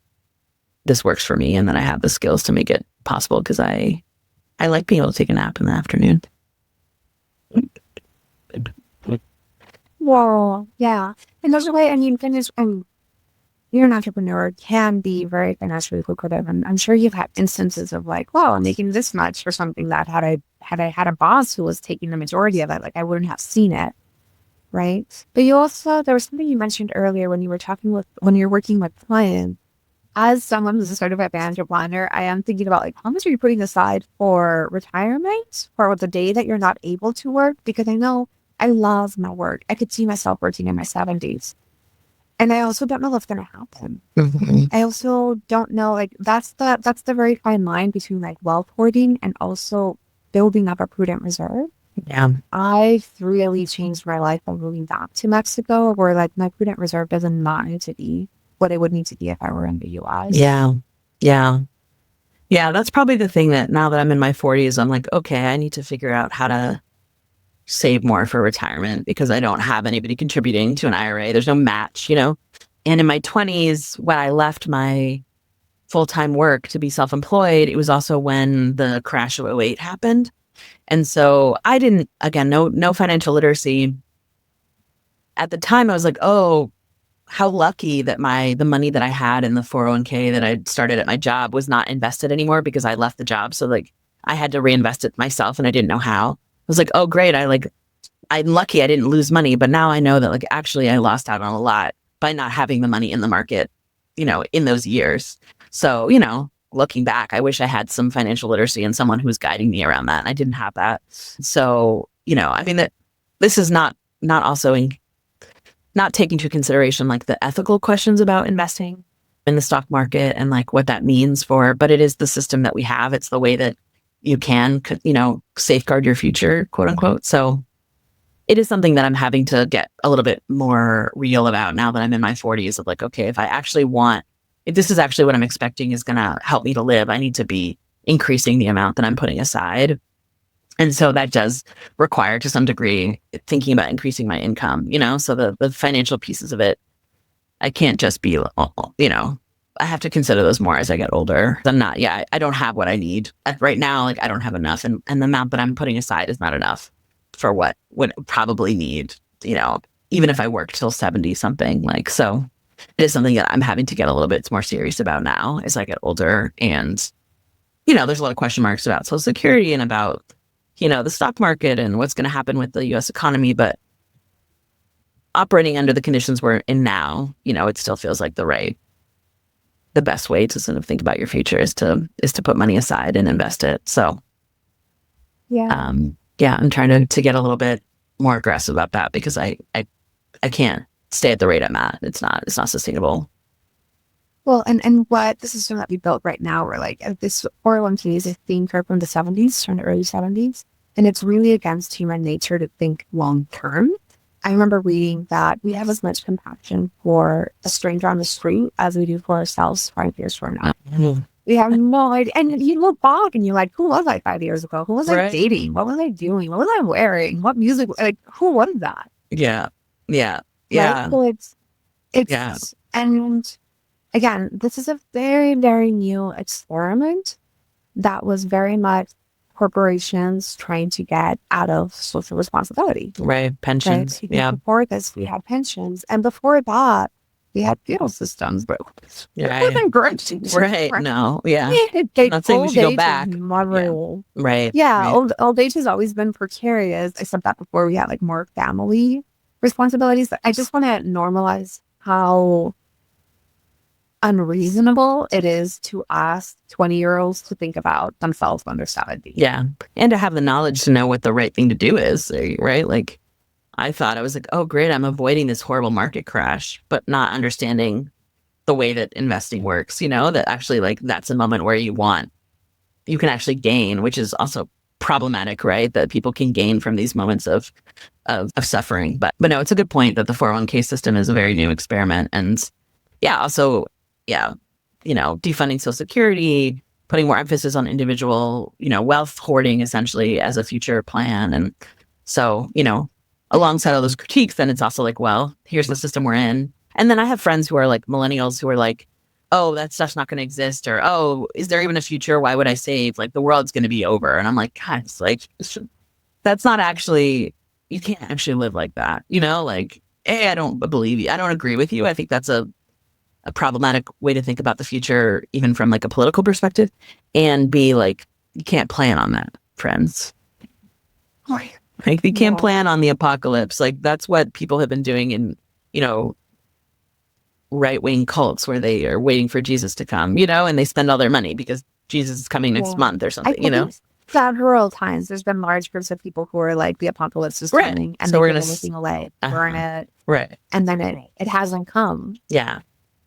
[SPEAKER 2] this works for me and that I have the skills to make it possible, because I like being able to take a nap in the afternoon.
[SPEAKER 3] Well, yeah. And there's a way, you're an entrepreneur, can be very financially lucrative. And I'm sure you've had instances of like, well, I'm making this much for something that had I had a boss who was taking the majority of it, like I wouldn't have seen it. Right. But there was something you mentioned earlier when you're working with clients. As someone who's a certified financial planner, I am thinking about like, how much are you putting aside for retirement, for the day that you're not able to work? Because I know I love my work. I could see myself working in my 70s. And I also don't know what's going to happen. I also don't know, like, that's the very fine line between like wealth hoarding and also building up a prudent reserve.
[SPEAKER 2] Yeah.
[SPEAKER 3] I've really changed my life by moving back to Mexico, where like my prudent reserve doesn't need to be what it would need to be if I were in the US.
[SPEAKER 2] Yeah. That's probably the thing that now that I'm in my 40s, I'm like, okay, I need to figure out how to save more for retirement because I don't have anybody contributing to an IRA. There's no match, And in my 20s, when I left my full-time work to be self-employed, it was also when the crash of '08 happened. And so I didn't, again, no financial literacy. At the time, I was like, oh, how lucky that the money that I had in the 401k that I started at my job was not invested anymore because I left the job. So like I had to reinvest it myself and I didn't know how. I was like, oh, great. I'm lucky I didn't lose money, but now I know that like actually I lost out on a lot by not having the money in the market, in those years. So, looking back, I wish I had some financial literacy and someone who was guiding me around that. And I didn't have that. So, I mean, that this is not taking into consideration like the ethical questions about investing in the stock market and like what that means but it is the system that we have. It's the way that you can, safeguard your future, quote unquote. So it is something that I'm having to get a little bit more real about now that I'm in my 40s of like, okay, if this is actually what I'm expecting is going to help me to live, I need to be increasing the amount that I'm putting aside. And so that does require to some degree thinking about increasing my income, so the financial pieces of it, I can't just be, I have to consider those more as I get older. I don't have what I need right now. Like I don't have enough and the amount that I'm putting aside is not enough for what would probably need, even if I worked till 70 something, like, so it is something that I'm having to get a little bit more serious about now as I get older. And, there's a lot of question marks about Social Security and about, the stock market and what's going to happen with the US economy, but operating under the conditions we're in now, it still feels like the best way to sort of think about your future is to put money aside and invest it. So, I'm trying to get a little bit more aggressive about that because I can't stay at the rate I'm at. It's not sustainable.
[SPEAKER 3] Well, and what the system that we built right now, we're like, this 401k is a theme from the 70s, from the early 70s, and it's really against human nature to think long term. I remember reading that we have as much compassion for a stranger on the street as we do for ourselves 5 years from now.
[SPEAKER 2] Mm-hmm.
[SPEAKER 3] We have no idea. And you look back and you're like, who was I 5 years ago? Who was I dating? What was I doing? What was I wearing? What music? Like, who was that?
[SPEAKER 2] Yeah.
[SPEAKER 3] Right? So it's and again, this is a very, very new experiment that was very much corporations trying to get out of social responsibility.
[SPEAKER 2] Right. Pensions.
[SPEAKER 3] Right?
[SPEAKER 2] Yeah.
[SPEAKER 3] Before this, we had pensions. And before that, we had penal systems. But it wasn't great.
[SPEAKER 2] Right. No. Yeah.
[SPEAKER 3] I'm
[SPEAKER 2] not saying we should go back.
[SPEAKER 3] Right. Yeah. Right. Old age has always been precarious, except that before we had like more family responsibilities. I just want to normalize how unreasonable it is to ask 20-year-olds to think about themselves when they're 70.
[SPEAKER 2] Yeah. And to have the knowledge to know what the right thing to do is, right? Like I thought I was like, oh, great, I'm avoiding this horrible market crash, but not understanding the way that investing works, that actually like that's a moment where you can actually gain, which is also problematic, right? That people can gain from these moments of suffering. But no, it's a good point that the 401k system is a very new experiment. And defunding Social Security, putting more emphasis on individual, wealth hoarding essentially as a future plan. And so, alongside all those critiques, then it's also like, well, here's the system we're in. And then I have friends who are like millennials who are like, oh, that stuff's not going to exist. Or, oh, is there even a future? Why would I save? Like the world's going to be over. And I'm like, guys, like, that's not actually, you can't actually live like that. Like, A, I don't believe you. I don't agree with you. I think that's a problematic way to think about the future, even from like a political perspective. And B, like, you can't plan on that, friends. Like, you can't plan on the apocalypse. Like, that's what people have been doing in, right-wing cults where they are waiting for Jesus to come, and they spend all their money because Jesus is coming next month or something,
[SPEAKER 3] Several times there's been large groups of people who are like, the apocalypse is coming, and so they give everything away, burn it,
[SPEAKER 2] right,
[SPEAKER 3] and then it hasn't come.
[SPEAKER 2] Yeah,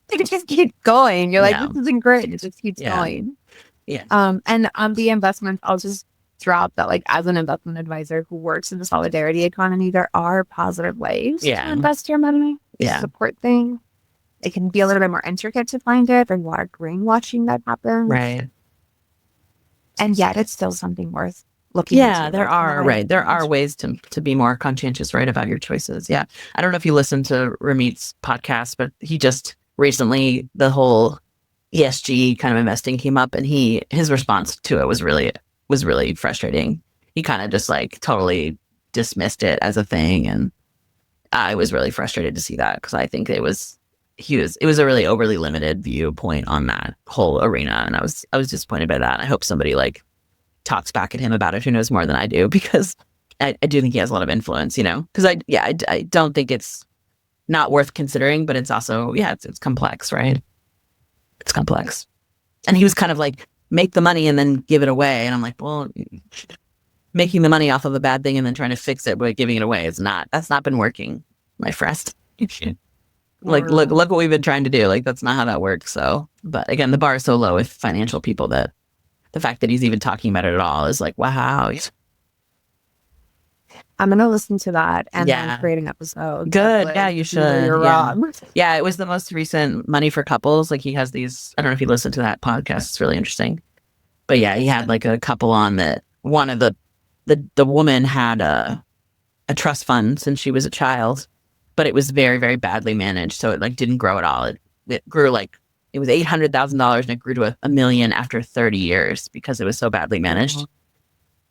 [SPEAKER 3] it just keeps going. You're like, this isn't great. It just keeps going.
[SPEAKER 2] Yeah.
[SPEAKER 3] And on the investments, I'll just drop that, like, as an investment advisor who works in the solidarity economy, there are positive ways to invest your money, to support things. It can be a little bit more intricate to find it. There's a lot of greenwashing that happens.
[SPEAKER 2] Right.
[SPEAKER 3] And yet it's still something worth looking into.
[SPEAKER 2] Yeah, there are, right. There are ways to be more conscientious, right, about your choices. Yeah. I don't know if you listened to Ramit's podcast, but he just recently, the whole ESG kind of investing came up, and his response to it was really frustrating. he kind of just like totally dismissed it as a thing. And I was really frustrated to see that, because I think it was a really overly limited viewpoint on that whole arena. And I was disappointed by that. I hope somebody like talks back at him about it who knows more than I do, because I do think he has a lot of influence, because I don't think it's not worth considering, but it's also, it's complex, right? It's complex. And he was kind of like, make the money and then give it away. And I'm like, well, making the money off of a bad thing and then trying to fix it by giving it away that's not been working, my friend. Like, look what we've been trying to do. Like, that's not how that works. So, but again, the bar is so low with financial people that the fact that he's even talking about it at all is like, wow.
[SPEAKER 3] I'm going to listen to that and then create an episode.
[SPEAKER 2] Good. Like, you should.
[SPEAKER 3] You're wrong.
[SPEAKER 2] Yeah, it was the most recent Money for Couples. Like, he has these, I don't know if you listened to that podcast. It's really interesting. But yeah, he had like a couple on that. One of the woman had a trust fund since she was a child, but it was very, very badly managed. So it like didn't grow at all. It grew like, it was $800,000 and it grew to $1 million after 30 years because it was so badly managed.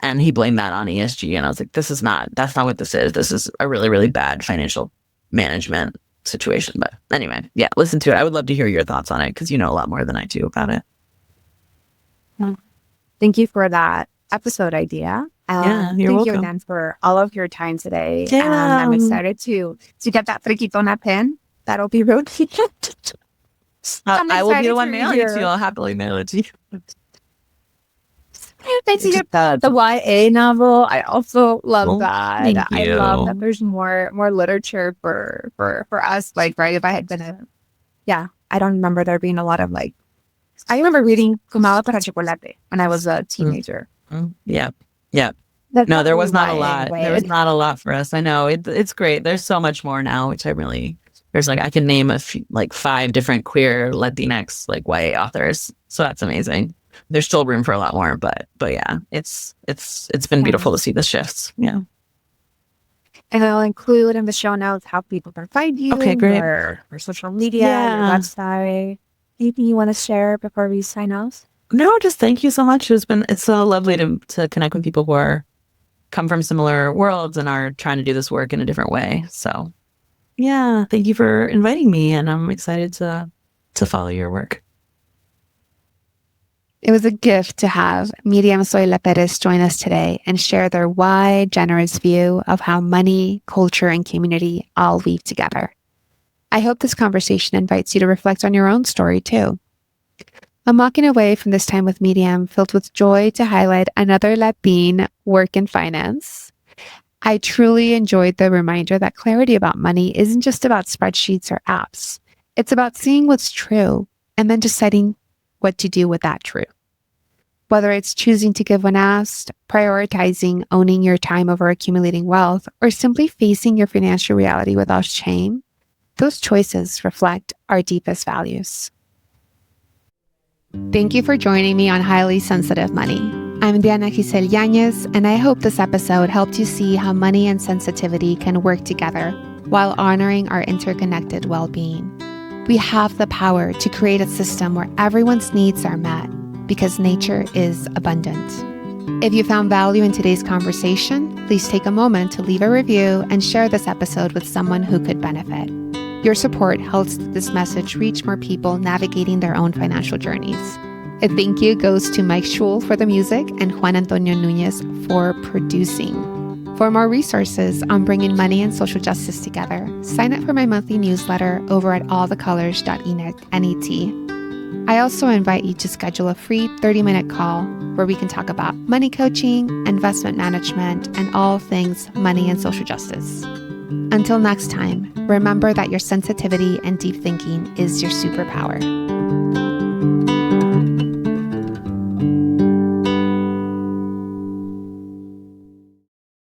[SPEAKER 2] And he blamed that on ESG. And I was like, that's not what this is. This is a really, really bad financial management situation. But anyway, yeah, listen to it. I would love to hear your thoughts on it, because you know a lot more than I do about it.
[SPEAKER 3] Thank you for that episode idea.
[SPEAKER 2] You're
[SPEAKER 3] thank
[SPEAKER 2] welcome.
[SPEAKER 3] you again for all of your time today.
[SPEAKER 2] Yeah.
[SPEAKER 3] I'm excited to get that frikitona pen. That'll be really
[SPEAKER 2] I will be the one mailing it to you. I'll happily mail it to you.
[SPEAKER 3] The YA novel. I also love that.
[SPEAKER 2] Thank
[SPEAKER 3] I
[SPEAKER 2] you.
[SPEAKER 3] love that there's more literature for us. Like, right, if I had been I don't remember there being a lot of like. I remember reading Fumado para Chocolate when I was a teenager.
[SPEAKER 2] Yeah. No, there was not a lot. There was not a lot for us. I know it's great. There's so much more now, which there's like, I can name a few, like 5 different queer Latinx like YA authors. So that's amazing. There's still room for a lot more, but yeah, it's been beautiful to see the shifts. Yeah.
[SPEAKER 3] And I'll include in the show notes how people can find you.
[SPEAKER 2] Okay, great.
[SPEAKER 3] Or social media, your website. Anything you want to share before we sign off?
[SPEAKER 2] No, just thank you so much. It's so lovely to connect with people who come from similar worlds and are trying to do this work in a different way. So yeah, thank you for inviting me, and I'm excited to follow your work.
[SPEAKER 1] It was a gift to have Miriam Zoila Pérez join us today and share their wide, generous view of how money, culture, and community all weave together. I hope this conversation invites you to reflect on your own story too. I'm walking away from this time with Miriam filled with joy to highlight another Latine work in finance. I truly enjoyed the reminder that clarity about money isn't just about spreadsheets or apps. It's about seeing what's true and then deciding what to do with that truth. Whether it's choosing to give when asked, prioritizing owning your time over accumulating wealth, or simply facing your financial reality without shame, those choices reflect our deepest values. Thank you for joining me on Highly Sensitive Money. I'm Diana Giselle Yanez, and I hope this episode helped you see how money and sensitivity can work together while honoring our interconnected well-being. We have the power to create a system where everyone's needs are met because nature is abundant. If you found value in today's conversation, please take a moment to leave a review and share this episode with someone who could benefit. Your support helps this message reach more people navigating their own financial journeys. A thank you goes to Mike Schul for the music and Juan Antonio Nunez for producing. For more resources on bringing money and social justice together, sign up for my monthly newsletter over at allthecolors.net. I also invite you to schedule a free 30-minute call where we can talk about money coaching, investment management, and all things money and social justice. Until next time, remember that your sensitivity and deep thinking is your superpower.